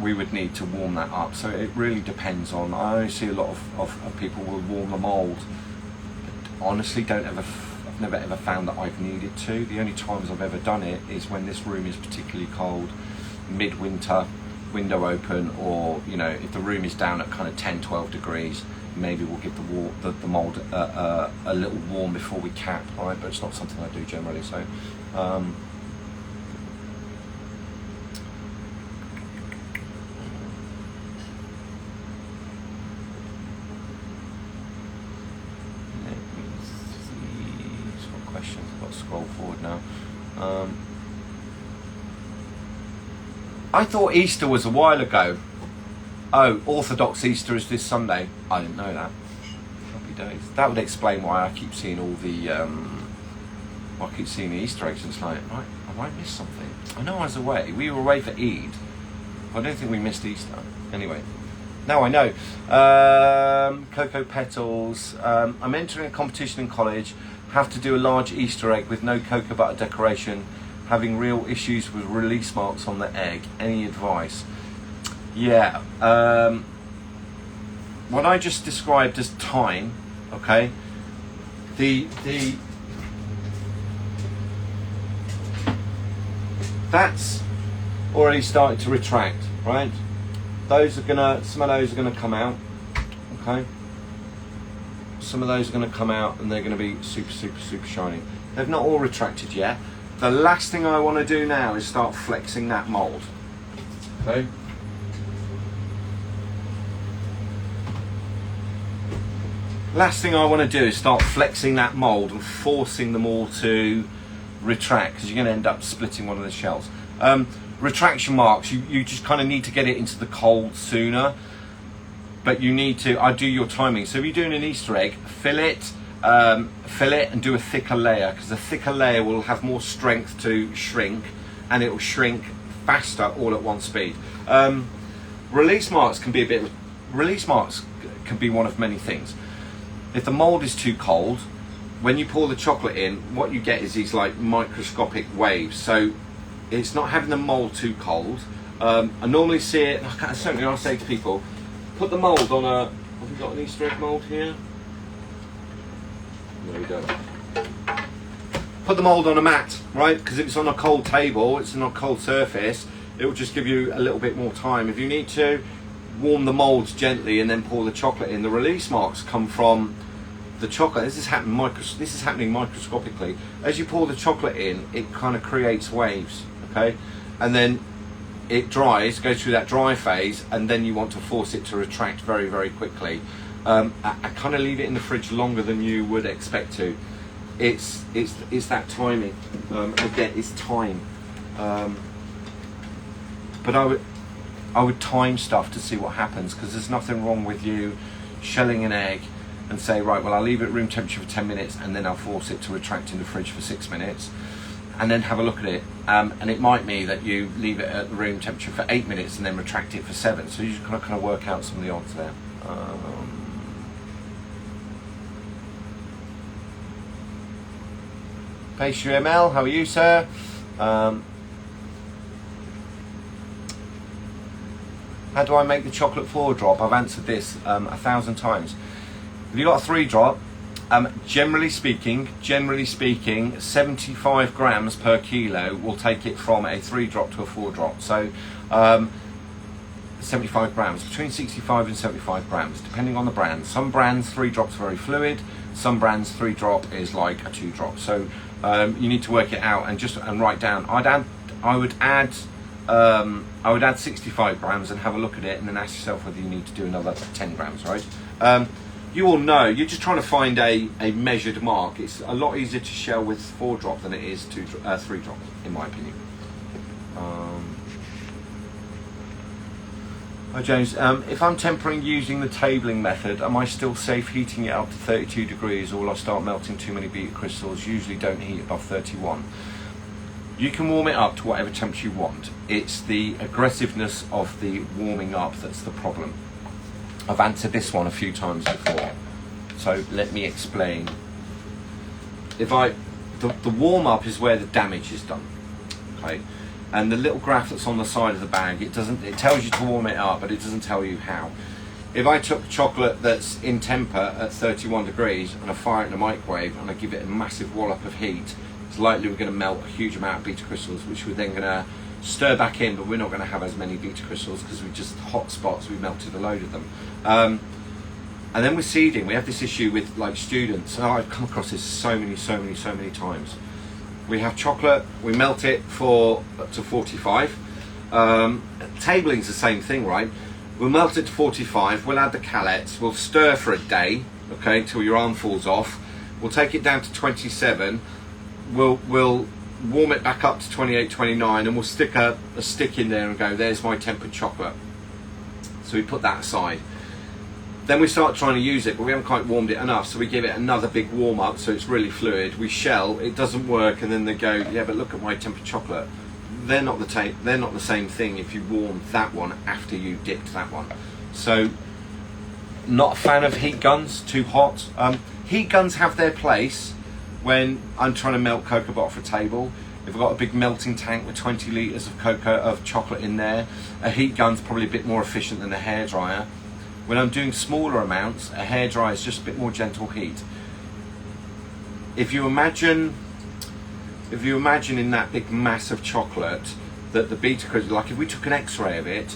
we would need to warm that up. So it really depends on, I only see a lot of people will warm the mould. But honestly, I've never ever found that I've needed to. The only times I've ever done it is when this room is particularly cold, midwinter, window open, or if the room is down at kind of 10-12 degrees, maybe we'll give the mould a little warm before we cap, right? But it's not something I do generally. So questions. I've got to scroll forward now. I thought Easter was a while ago. Oh, Orthodox Easter is this Sunday. I didn't know that. Happy days. That would explain why I keep seeing all the Easter eggs, and it's like, right, I might miss something. I know I was away. We were away for Eid. I don't think we missed Easter. Anyway, now I know. Cocoa petals. I'm entering a competition in college. Have to do a large Easter egg with no cocoa butter decoration. Having real issues with release marks on the egg. Any advice? Yeah. What I just described as time, okay? That's already started to retract, right? Some of those are gonna come out, okay? Some of those are gonna come out and they're gonna be super, super, super shiny. They've not all retracted yet. The last thing I want to do now is start flexing that mould, okay? Last thing I want to do is start flexing that mould and forcing them all to retract, because you're going to end up splitting one of the shells. Retraction marks, you just kind of need to get it into the cold sooner, but you need to, I do your timing. So if you're doing an Easter egg, fill it and do a thicker layer, because the thicker layer will have more strength to shrink, and it will shrink faster all at one speed. Release marks can be one of many things. If the mold is too cold, when you pour the chocolate in, what you get is these like microscopic waves. So it's not having the mold too cold. I normally see it, certainly I'll say to people, put the mold on a, have we got an Easter egg mold here? No, we don't. Put the mold on a mat, right? Because if it's on a cold table, it's on a cold surface, it will just give you a little bit more time. If you need to, warm the molds gently and then pour the chocolate in. The release marks come from the chocolate. This is happening microscopically. As you pour the chocolate in, it kind of creates waves, okay? And then it dries, goes through that dry phase, and then you want to force it to retract very, very quickly. I kind of leave it in the fridge longer than you would expect to. It's that timing. Again, it's time. But I would time stuff to see what happens, because there's nothing wrong with you shelling an egg and say, right, well, I'll leave it at room temperature for 10 minutes and then I'll force it to retract in the fridge for 6 minutes, and then have a look at it. And it might be that you leave it at room temperature for 8 minutes and then retract it for 7. So you just kind of work out some of the odds there. Pastry ML, how are you, sir? How do I make the chocolate 4 drop? I've answered this 1,000 times. If you've got a 3 drop, generally speaking, 75 grams per kilo will take it from a 3 drop to a 4 drop. So 75 grams, between 65 and 75 grams, depending on the brand. Some brands 3 drops are very fluid. Some brands 3 drop is like a 2 drop. So you need to work it out and write down. I would add 65 grams and have a look at it, and then ask yourself whether you need to do another 10 grams, right? You all know, you're just trying to find a measured mark. It's a lot easier to shell with 4 drop than it is 3 drop, in my opinion. Hi James, if I'm tempering using the tabling method, am I still safe heating it up to 32 degrees, or will I start melting too many beta crystals? Usually don't heat above 31. You can warm it up to whatever temperature you want. It's the aggressiveness of the warming up that's the problem. I've answered this one a few times before, so let me explain. The warm up is where the damage is done, okay? And the little graph that's on the side of the bag, it tells you to warm it up, but it doesn't tell you how. If I took chocolate that's in temper at 31 degrees and I fire it in the microwave and I give it a massive wallop of heat, it's likely we're going to melt a huge amount of beta crystals, which we're then going to stir back in, but we're not going to have as many beta crystals because we just hot spots, we melted a load of them. And then with seeding, we have this issue with like students. Oh, I've come across this so many times. We have chocolate, we melt it to 45. Tabling's the same thing, right? We'll melt it to 45, we'll add the callets, we'll stir for a day, okay, until your arm falls off. We'll take it down to 27, we'll warm it back up to 28, 29, and we'll stick a stick in there and go, there's my tempered chocolate. So we put that aside. Then we start trying to use it, but we haven't quite warmed it enough, so we give it another big warm up so it's really fluid. We shell, it doesn't work, and then they go, yeah, but look at my tempered chocolate. They're not the same thing if you warmed that one after you dipped that one. So, not a fan of heat guns, too hot. Heat guns have their place when I'm trying to melt cocoa butter for a table. If I've got a big melting tank with 20 litres of chocolate in there, a heat gun's probably a bit more efficient than a hairdryer. When I'm doing smaller amounts, a hairdryer is just a bit more gentle heat. If you imagine in that big mass of chocolate that the beta crystal, like if we took an X-ray of it,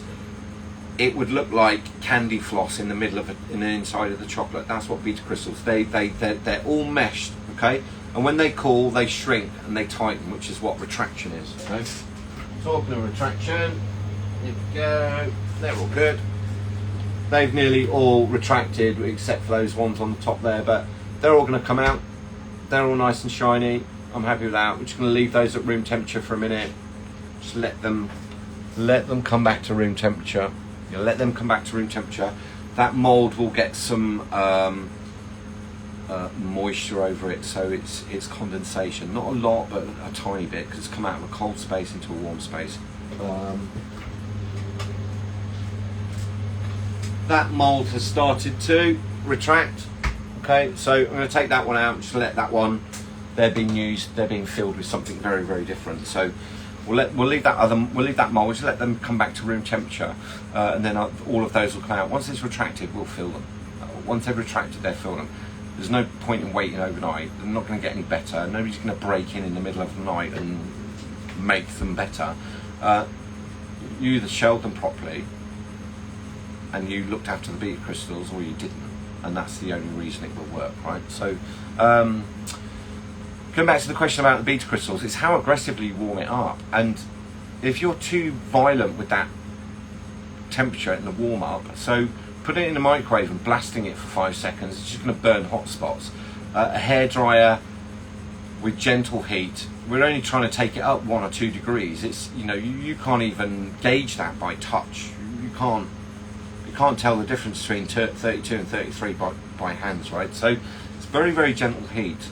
it would look like candy floss in the middle of in the inside of the chocolate. That's what beta crystals. They're all meshed, okay? And when they cool, they shrink and they tighten, which is what retraction is. Okay? Talking of retraction, here we go. They're all good. They've nearly all retracted except for those ones on the top there, but they're all going to come out. They're all nice and shiny. I'm happy with that. We're just going to leave those at room temperature for a minute. Just let them come back to room temperature. You let them come back to room temperature. That mold will get some moisture over it, so it's condensation. Not a lot, but a tiny bit, because it's come out of a cold space into a warm space. That mold has started to retract. Okay, so I'm going to take that one out. Just let that one. They're being filled with something very, very different. So we'll leave that mold. Just let them come back to room temperature, and then all of those will come out. Once it's retracted, we'll fill them. Once they've retracted, they'll fill them. There's no point in waiting overnight. They're not going to get any better. Nobody's going to break in the middle of the night and make them better. You either shelled them properly and you looked after the beta crystals, or you didn't, and that's the only reason it will work, right? So going back to the question about the beta crystals, it's how aggressively you warm it up. And if you're too violent with that temperature in the warm up, so putting it in the microwave and blasting it for 5 seconds, it's just going to burn hot spots. A hairdryer with gentle heat, we're only trying to take it up 1 or 2 degrees. It's, you can't even gauge that by touch. You can't tell the difference between 32 and 33 by hands, right? So it's very, very gentle heat.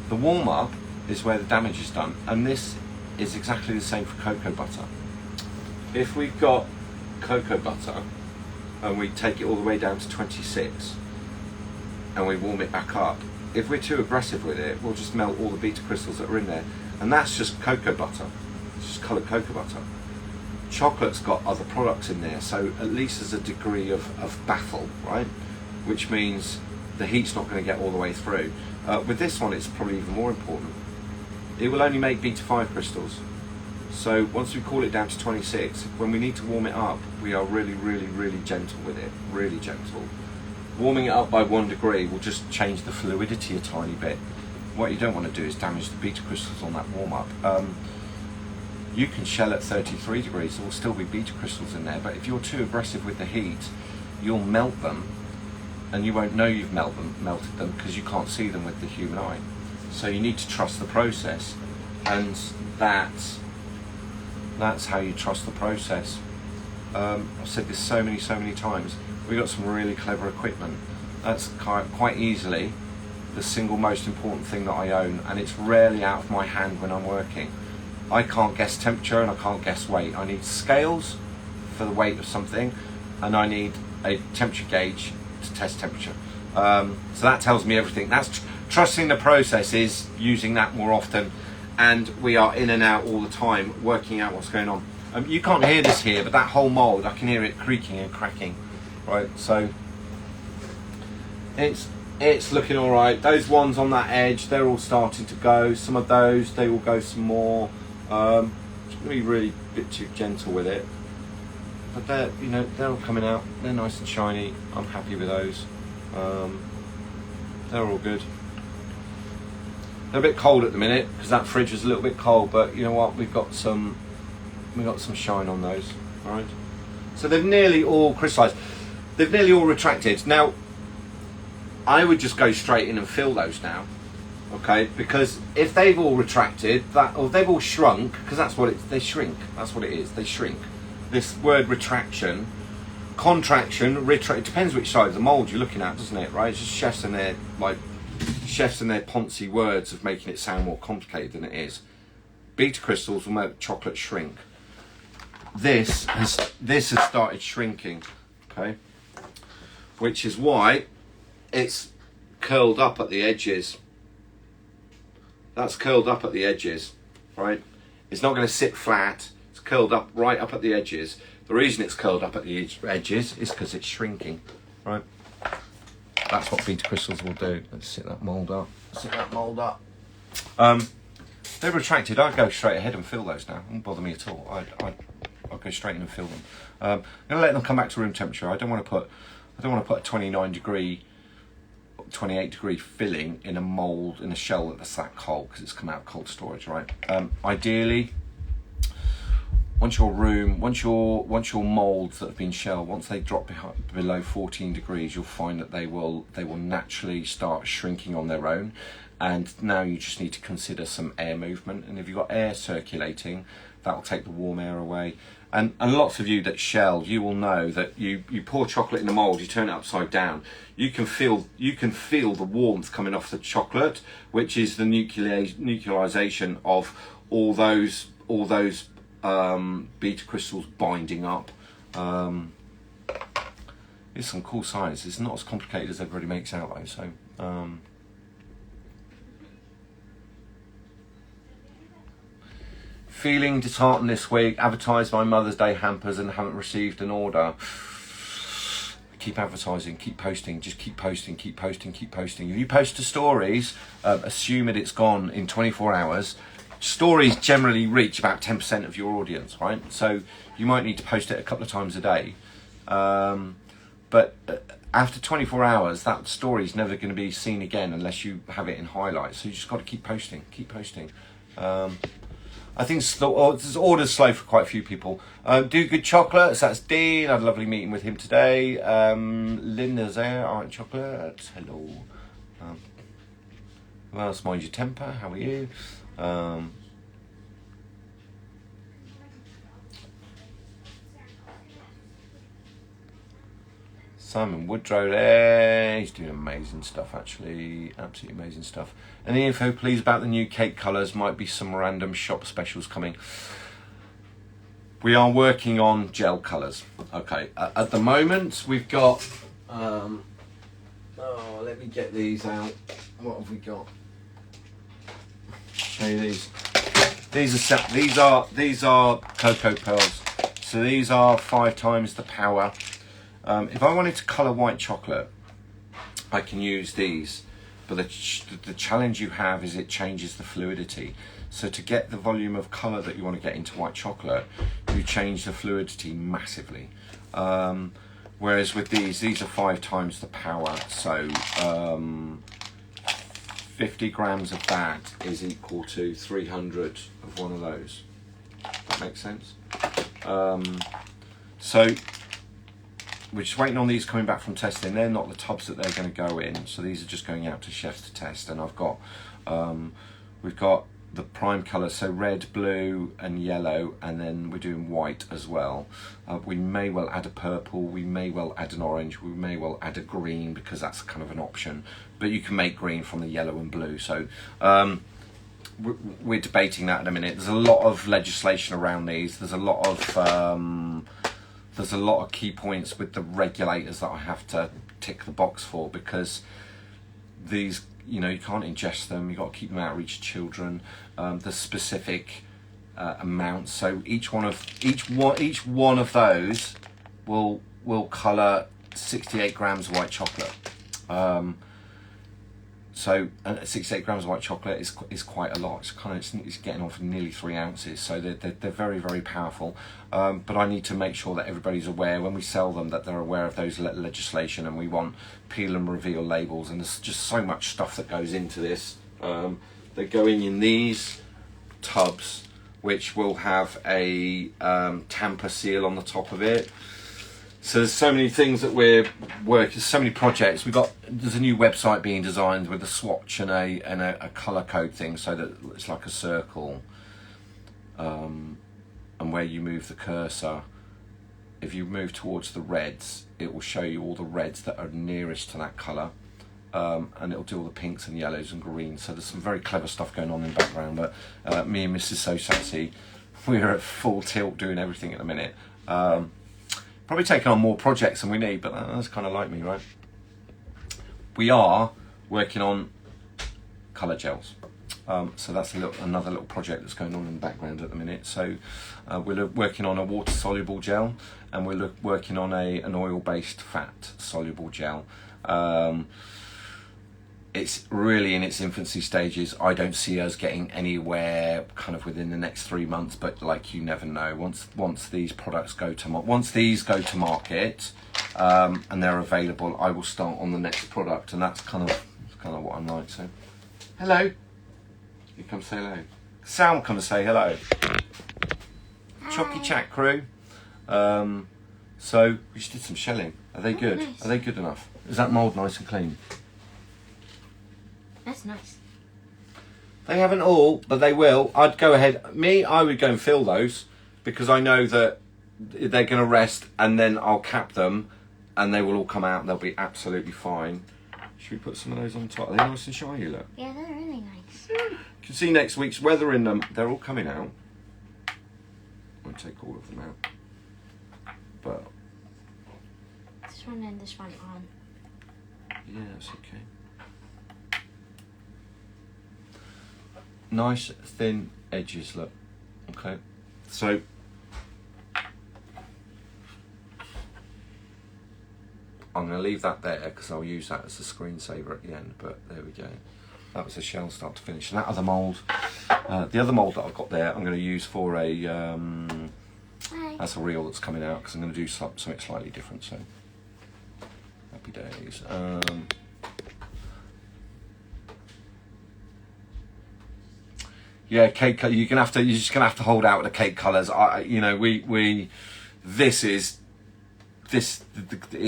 The warm up is where the damage is done, and this is exactly the same for cocoa butter. If we've got cocoa butter and we take it all the way down to 26 and we warm it back up, if we're too aggressive with it, we'll just melt all the beta crystals that are in there, and that's just cocoa butter. It's just coloured cocoa butter. Chocolate's got other products in there, so at least there's a degree of baffle, right? Which means the heat's not going to get all the way through. With this one, it's probably even more important. It will only make beta 5 crystals. So once we cool it down to 26, when we need to warm it up, we are really, really, really gentle with it, really gentle. Warming it up by 1 degree will just change the fluidity a tiny bit. What you don't want to do is damage the beta crystals on that warm up. You can shell at 33 degrees, there will still be beta crystals in there, but if you're too aggressive with the heat, you'll melt them, and you won't know you've melted them because you can't see them with the human eye. So you need to trust the process, and that's how you trust the process. I've said this so many times. We've got some really clever equipment. That's quite easily the single most important thing that I own, and it's rarely out of my hand when I'm working. I can't guess temperature and I can't guess weight. I need scales for the weight of something, and I need a temperature gauge to test temperature. So that tells me everything. That's trusting the process, is using that more often, and we are in and out all the time working out what's going on. You can't hear this here, but that whole mould, I can hear it creaking and cracking, right? So it's looking all right. Those ones on that edge, they're all starting to go. Some of those, they will go some more. It's really, really a bit too gentle with it, but they're all coming out. They're nice and shiny. I'm happy with those. They're all good. They're a bit cold at the minute because that fridge is a little bit cold, but you know what? We've got some shine on those. All right. So they've nearly all crystallized. They've nearly all retracted. Now, I would just go straight in and fill those now. Okay, because if they've all retracted, or they've all shrunk, because that's what they shrink. That's what it is. They shrink. This word retraction, contraction, retract. It depends which side of the mould you're looking at, doesn't it? Right? It's just chefs and their poncy words of making it sound more complicated than it is. Beta crystals will make chocolate shrink. This has started shrinking. Okay, which is why it's curled up at the edges. That's curled up at the edges, right? It's not going to sit flat. It's curled up right up at the edges. The reason it's curled up at the edges is because it's shrinking, right? That's what beta crystals will do. Let's sit that mould up. They're retracted. I'd go straight ahead and fill those now. It won't bother me at all. I'll go straight in and fill them. I'm going to let them come back to room temperature. I don't want to put a 29 degree, 28 degree filling in a mould, in a shell that's that cold, because it's come out of cold storage, right? Ideally, once your moulds that have been shelled, once they drop below 14 degrees, you'll find that they will naturally start shrinking on their own. And now you just need to consider some air movement. And if you've got air circulating, that will take the warm air away. And lots of you that shell, you will know that you pour chocolate in the mould, you turn it upside down. You can feel the warmth coming off the chocolate, which is the nuclearization of all those beta crystals binding up. It's some cool science. It's not as complicated as everybody makes out though. So. Feeling disheartened this week. Advertised my Mother's Day hampers and haven't received an order. Keep advertising, keep posting, just keep posting. If you post to stories, assume that it's gone in 24 hours. Stories generally reach about 10% of your audience, right? So you might need to post it a couple of times a day. But after 24 hours, that story's never going to be seen again unless you have it in highlights. So you just got to keep posting. I think this order's slow for quite a few people. Do Good Chocolates, that's Dean. I had a lovely meeting with him today. Linda's there, Art Chocolate, hello. Who else? Mind Your Temper, how are you? Simon Woodrow there, he's doing amazing stuff actually, absolutely amazing stuff. Any info please about the new cake colours? Might be some random shop specials coming. We are working on gel colours. Okay, at the moment we've got, let me get these out. What have we got? Show you these. These are cocoa pearls. So these are 5 times the power. If I wanted to colour white chocolate, I can use these. But the challenge you have is it changes the fluidity. So to get the volume of colour that you want to get into white chocolate, you change the fluidity massively. Whereas with these are 5 times the power. So 50 grams of that is equal to 300 of one of those. That makes sense? So we're just waiting on these coming back from testing. They're not the tubs that they're going to go in. So these are just going out to chefs to test. And I've got, we've got the prime colours, so red, blue and yellow, and then we're doing white as well. We may well add a purple, we may well add an orange, we may well add a green because that's kind of an option, but you can make green from the yellow and blue. So we're debating that in a minute. There's a lot of legislation around these. There's a lot of key points with the regulators that I have to tick the box for, because these, you know, you can't ingest them. You've got to keep them out of reach of children. The specific amounts. So each one of those will colour 68 grams of white chocolate. So 68 grams of white chocolate is quite a lot. It's getting on for nearly 3 ounces. So they're very, very powerful. But I need to make sure that everybody's aware when we sell them, that they're aware of those legislation, and we want peel and reveal labels. And there's just so much stuff that goes into this. They're going in these tubs, which will have a tamper seal on the top of it. So there's so many things that we're working, so many projects. There's a new website being designed with a swatch and a colour code thing, so that it's like a circle. And where you move the cursor, if you move towards the reds, it will show you all the reds that are nearest to that colour. And it'll do all the pinks and yellows and greens. So there's some very clever stuff going on in the background. But me and Mrs. So Sassy, we're at full tilt doing everything at the minute. Probably taking on more projects than we need, but that's kind of like me, right? We are working on colour gels. So that's another little project that's going on in the background at the minute. So we're working on a water-soluble gel, and we're working on an oil-based fat-soluble gel. It's really in its infancy stages. I don't see us getting anywhere kind of within the next 3 months, but like, you never know. Once these products go to market and they're available, I will start on the next product, and that's kind of what I'm like. So, hello. You come say hello. Sam, come and say hello. Chocy Chat crew. So we just did some shelling. Are they good? Nice. Are they good enough? Is that mould nice and clean? That's nice. They haven't all, but they will. I'd go ahead. I would go and fill those, because I know that they're going to rest, and then I'll cap them, and they will all come out, and they'll be absolutely fine. Should we put some of those on top? Are they nice and shiny, look? Yeah, they're really nice. You can see next week's weather in them. They're all coming out. I won't take all of them out. But this one and this one on. Yeah, it's okay. Nice thin edges, look. Okay, so I'm going to leave that there because I'll use that as a screensaver at the end. But there we go. That was the shell start to finish. And that other mould, the other mould that I've got there, I'm going to use for a that's a reel that's coming out, because I'm going to do something slightly different. So happy days. Yeah, cake. You're just gonna have to hold out with the cake colours. This is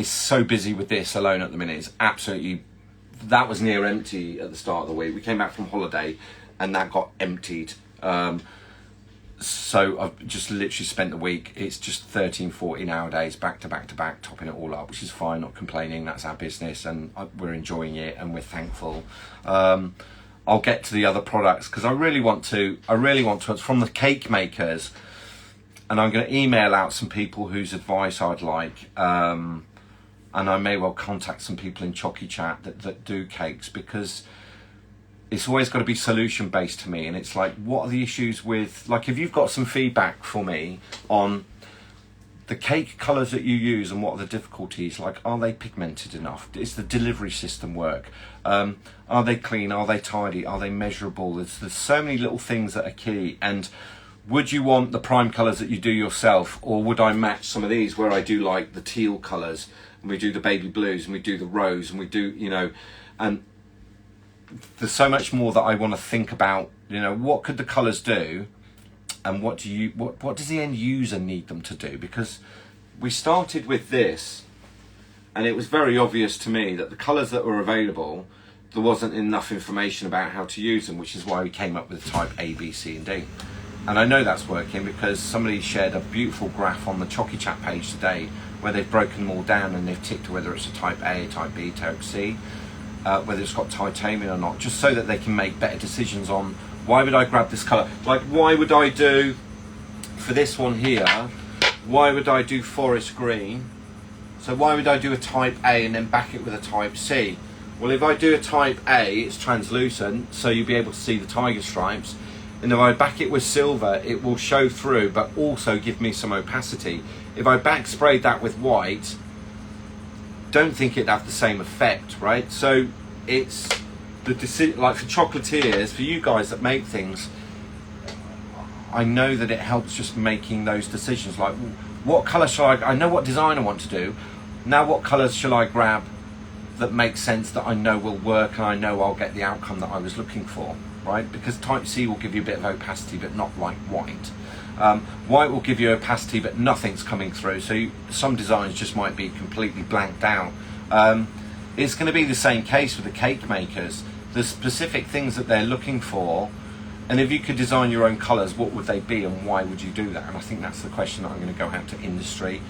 so busy with this alone at the minute. It's absolutely. That was near empty at the start of the week. We came back from holiday, and that got emptied. So I've just literally spent the week, it's just 13, 14 hour days, back to back to back, topping it all up, which is fine, not complaining, that's our business, and we're enjoying it, and we're thankful. I'll get to the other products, because I really want to, it's from the cake makers, and I'm going to email out some people whose advice I'd like, and I may well contact some people in Chocy Chat that do cakes, because it's always got to be solution based to me. And it's like, what are the issues with, like, if you've got some feedback for me on the cake colours that you use and what are the difficulties, like, are they pigmented enough? Does the delivery system work? Are they clean? Are they tidy? Are they measurable? There's so many little things that are key. And would you want the prime colours that you do yourself, or would I match some of these where I do like the teal colours, and we do the baby blues, and we do the rose, and we do, you know, and there's so much more that I want to think about, you know, what could the colours do, and what does the end user need them to do? Because we started with this, and it was very obvious to me that the colours that were available, there wasn't enough information about how to use them, which is why we came up with type A, B, C and D. And I know that's working because somebody shared a beautiful graph on the Chocy Chat page today where they've broken them all down and they've ticked whether it's a type A, type B, type C, whether it's got titanium or not, just so that they can make better decisions on, why would I grab this colour? Like, why would I do, for this one here, why would I do forest green? So why would I do a type A and then back it with a type C? Well, if I do a type A, it's translucent, so you'll be able to see the tiger stripes. And if I back it with silver, it will show through, but also give me some opacity. If I back sprayed that with white, don't think it'd have the same effect, right? So it's the decision, like for chocolatiers, for you guys that make things, I know that it helps just making those decisions. Like, what colour shall I know what design I want to do. Now what colours shall I grab that make sense, that I know will work, and I know I'll get the outcome that I was looking for, right? Because type C will give you a bit of opacity, but not like white. White will give you opacity, but nothing's coming through. So some designs just might be completely blanked out. It's going to be the same case with the cake makers. The specific things that they're looking for, and if you could design your own colours, what would they be, and why would you do that? And I think that's the question that I'm going to go out to industry.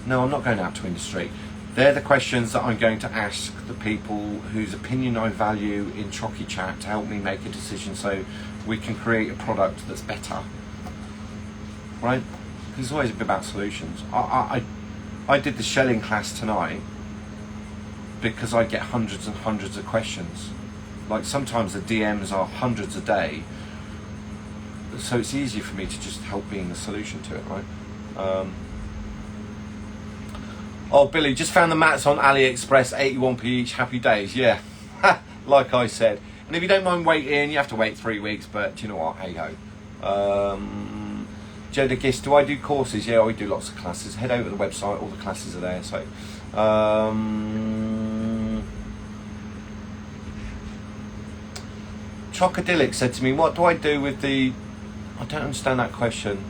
No, I'm not going out to industry. They're the questions that I'm going to ask the people whose opinion I value in Chocy Chat to help me make a decision so we can create a product that's better. Right? It's always about solutions. I did the shelling class tonight because I get hundreds and hundreds of questions. Like, sometimes the DMs are hundreds a day, so it's easier for me to just help being the solution to it, right? Oh, Billy, just found the mats on AliExpress, 81p each, happy days. Yeah, like I said. And if you don't mind waiting, you have to wait 3 weeks, but do you know what, hey ho. Jeddah Gist, do I do courses? Yeah, I do lots of classes. Head over to the website, all the classes are there. So, Chocodilic said to me, what do I do with the, I don't understand that question.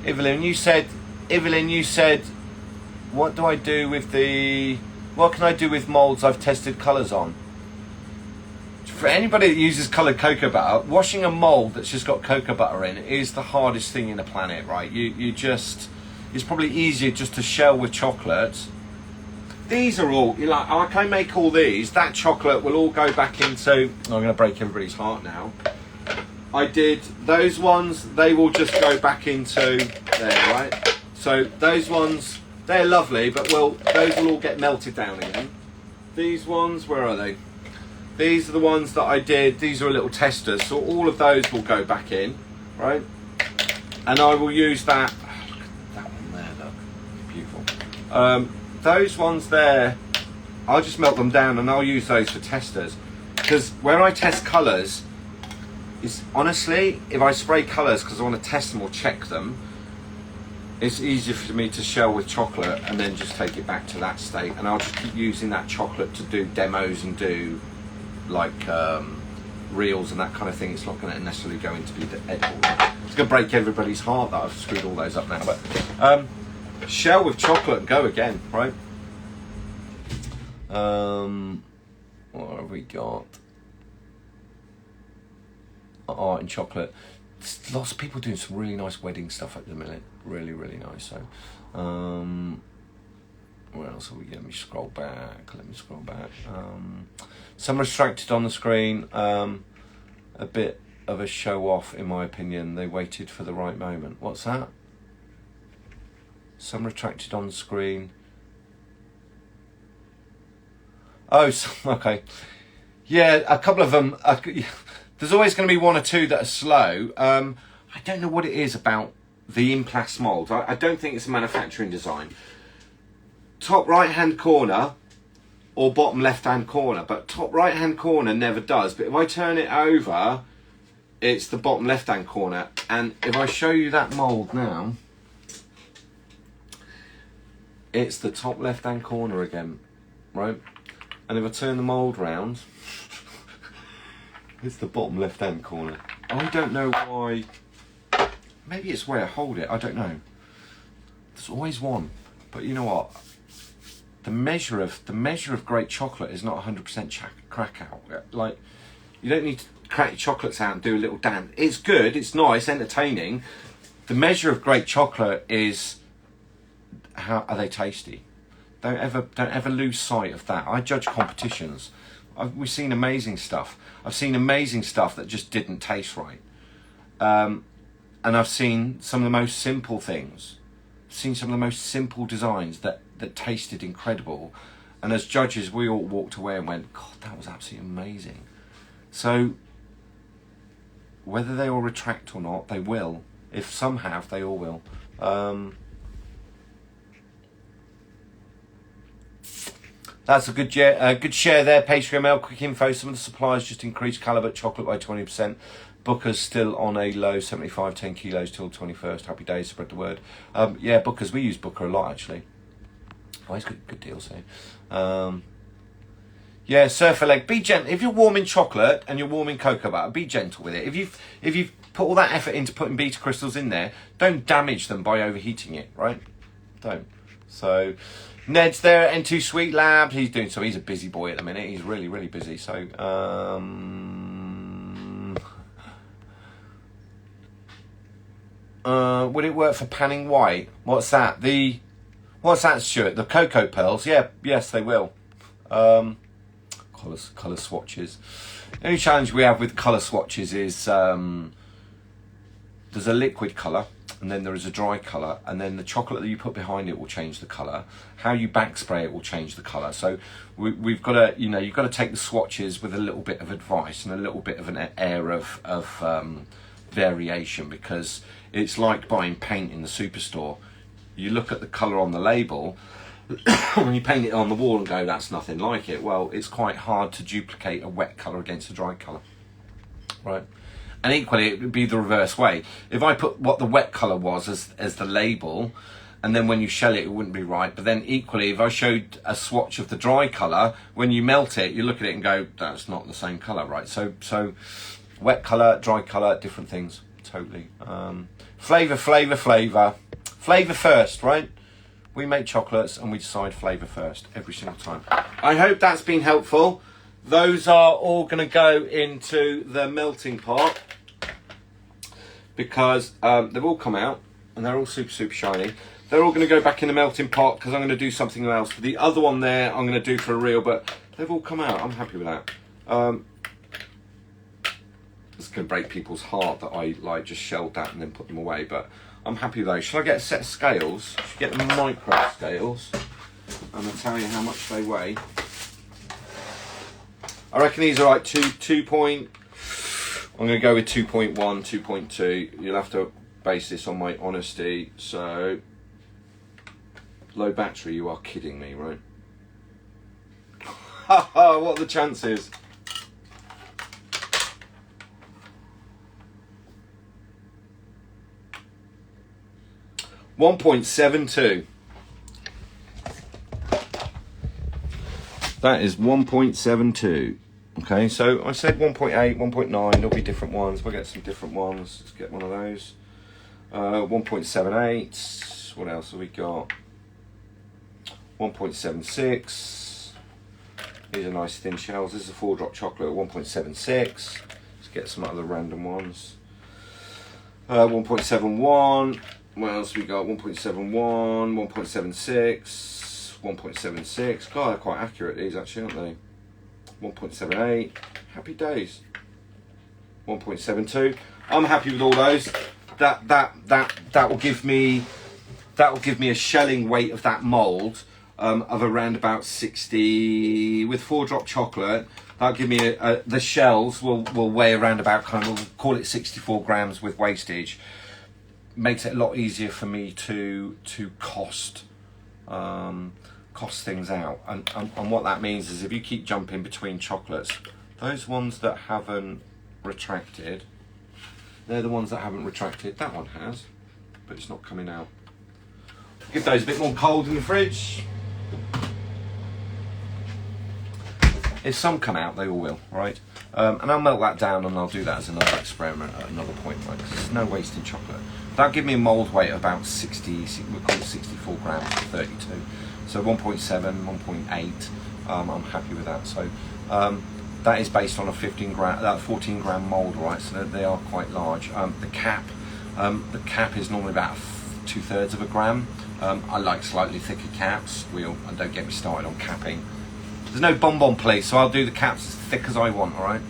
Evelyn, you said, what do I do with the, what can I do with moulds I've tested colours on? For anybody that uses coloured cocoa butter, washing a mould that's just got cocoa butter in is the hardest thing in the planet, right? You just, it's probably easier just to shell with chocolate. These are all, you know, like I make all these, that chocolate will all go back into, I'm going to break everybody's heart now. I did those ones, they will just go back into there, right? So those ones, they're lovely, but those will all get melted down again. These ones, where are they? These are the ones that I did, these are a little testers, so all of those will go back in, right? And I will use that, look at that one there, look, beautiful. Those ones there, I'll just melt them down and I'll use those for testers. Because when I test colours, it's honestly, if I spray colours because I want to test them or check them, it's easier for me to shell with chocolate and then just take it back to that state. And I'll just keep using that chocolate to do demos and do like reels and that kind of thing. It's not going to necessarily go into be edible. It's going to break everybody's heart that I've screwed all those up now. But shell with chocolate and go again, right? What have we got? Art and chocolate. there's lots of people doing some really nice wedding stuff at the minute. Really, really nice. So, where else are we? Let me scroll back. Some restricted on the screen. A bit of a show off, in my opinion. They waited for the right moment. What's that? Some retracted on the screen. Oh, okay. Yeah, a couple of them. There's always going to be one or two that are slow. I don't know what it is about the Implast mould. I don't think it's a manufacturing design. Top right hand corner or bottom left hand corner, but top right hand corner never does. But if I turn it over, it's the bottom left hand corner. And if I show you that mould now, it's the top left hand corner again, right? And if I turn the mould round, it's the bottom left hand corner. I don't know why. Maybe it's where I hold it, I don't know. There's always one. But you know what? The measure of great chocolate is not 100% crack out. Like, you don't need to crack your chocolates out and do a little dance. It's good, it's nice, entertaining. The measure of great chocolate is how are they tasty. Don't ever lose sight of that. I judge competitions. We've seen amazing stuff. I've seen amazing stuff that just didn't taste right. And I've seen some of the most simple things. I've seen some of the most simple designs that tasted incredible. And as judges, we all walked away and went, God, that was absolutely amazing. So, whether they all retract or not, they will. If some have, they all will. That's a good share there. Pastry ML, quick info. Some of the suppliers just increased Calibut chocolate by 20%. Booker's still on a low 75, 10 kilos till 21st. Happy days, spread the word. Yeah, Booker's, we use Booker a lot actually. Always good deals here. Yeah, surfer leg. Be gentle. If you're warming chocolate and you're warming cocoa butter, be gentle with it. If you've put all that effort into putting beta crystals in there, don't damage them by overheating it, right? Don't. So, Ned's there at N2 Sweet Lab. He's doing so. He's a busy boy at the minute. He's really, really busy. So, would it work for panning white? What's that? What's that, Stuart? The cocoa pearls? Yeah, yes, they will. Colour swatches. The only challenge we have with colour swatches is there's a liquid colour and then there is a dry colour, and then the chocolate that you put behind it will change the colour. How you back spray it will change the colour. So we've got to, you've got to take the swatches with a little bit of advice and a little bit of an air of variation, because it's like buying paint in the superstore. You look at the colour on the label when you paint it on the wall and go, that's nothing like it. Well, it's quite hard to duplicate a wet colour against a dry colour, right? And equally, it would be the reverse way. If I put what the wet colour was as the label, and then when you shell it, it wouldn't be right. But then equally, if I showed a swatch of the dry colour, when you melt it, you look at it and go, that's not the same colour, right? So wet colour, dry colour, different things, totally. Flavour first, right? We make chocolates and we decide flavour first every single time. I hope that's been helpful. Those are all going to go into the melting pot because they've all come out and they're all super, super shiny. They're all going to go back in the melting pot because I'm going to do something else. The other one there I'm going to do for a reel, but they've all come out. I'm happy with that. It's going to break people's heart that I just shelled that and then put them away, but I'm happy with those. Shall I get a set of scales? Should get the micro scales and I'll tell you how much they weigh. I reckon these are like I'm going to go with 2.1, 2.2. You'll have to base this on my honesty. So, low battery, you are kidding me, right? Haha, what are the chances? $1.72. That is 1.72. Okay, so I said 1.8, 1.9. There'll be different ones. We'll get some different ones. Let's get one of those. 1.78. What else have we got? 1.76. These are nice thin shells. This is a 4-drop chocolate at 1.76. Let's get some other random ones. 1.71. What else we got? 1.71, 1.76, 1.76. God, they're quite accurate these actually, aren't they? 1.78. Happy days. 1.72. I'm happy with all those. That will give me a shelling weight of that mould of around about 60 with 4-drop chocolate. That'll give me the shells will weigh around about we'll call it 64 grams with wastage. Makes it a lot easier for me to cost things out, and what that means is if you keep jumping between chocolates, those ones that haven't retracted, they're the ones that haven't retracted. That one has, but it's not coming out. Give those a bit more cold in the fridge. If some come out, they all will, right? And I'll melt that down and I'll do that as another experiment at another point, right? Because there's no waste in chocolate. That'll give me a mould weight of about we'll call it 64 grams to 32. So 1.7, 1.8, I'm happy with that. So that is based on a 14 gram mould, right? So they are quite large. The cap is normally about 2/3 of a gram. I like slightly thicker caps. And don't get me started on capping. There's no bonbon place, so I'll do the caps as thick as I want, all right?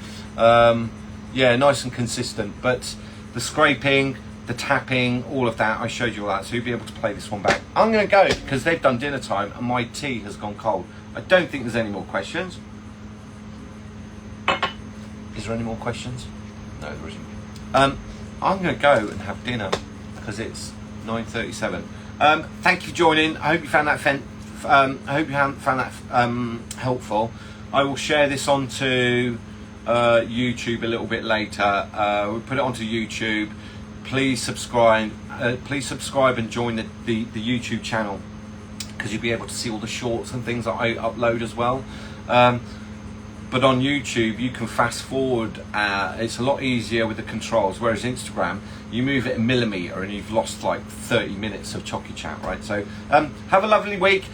Yeah, nice and consistent, but the scraping, the tapping, all of that, I showed you all that, so you'll be able to play this one back. I'm going to go, because they've done dinner time, and my tea has gone cold. I don't think there's any more questions. Is there any more questions? No, there isn't. I'm going to go and have dinner, because it's 9:37. Thank you for joining. I hope you found that helpful. I will share this onto YouTube a little bit later. We'll put it onto YouTube. Please subscribe. Please subscribe and join the YouTube channel, because you'll be able to see all the shorts and things that I upload as well. But on YouTube, you can fast forward. It's a lot easier with the controls, whereas Instagram, you move it a millimetre and you've lost like 30 minutes of Chocy Chat, right? So have a lovely week.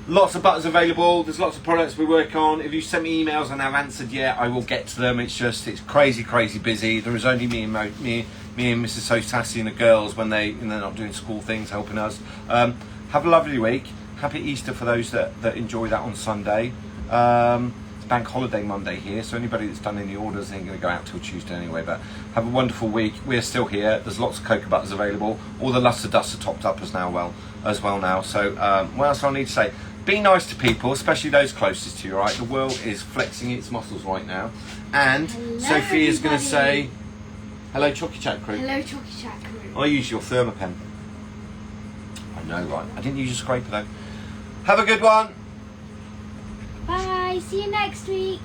Lots of butters available. There's lots of products we work on. If you send me emails and I haven't answered yet, I will get to them. It's crazy busy. There is only me and Mrs. Chocy and the girls when they're not doing school things, helping us. Have a lovely week. Happy Easter for those that enjoy that on Sunday. It's bank holiday Monday here, so anybody that's done any orders ain't going to go out till Tuesday anyway. But have a wonderful week. We're still here. There's lots of cocoa butters available. All the Luster Dusts are topped up as well now. So what else do I need to say? Be nice to people, especially those closest to you, right? The world is flexing its muscles right now. And Sophia's going to say, hello, Chocy Chat crew. Hello, Chocy Chat crew. I use your Thermopen. I know, right? I didn't use your scraper, though. Have a good one. Bye. See you next week.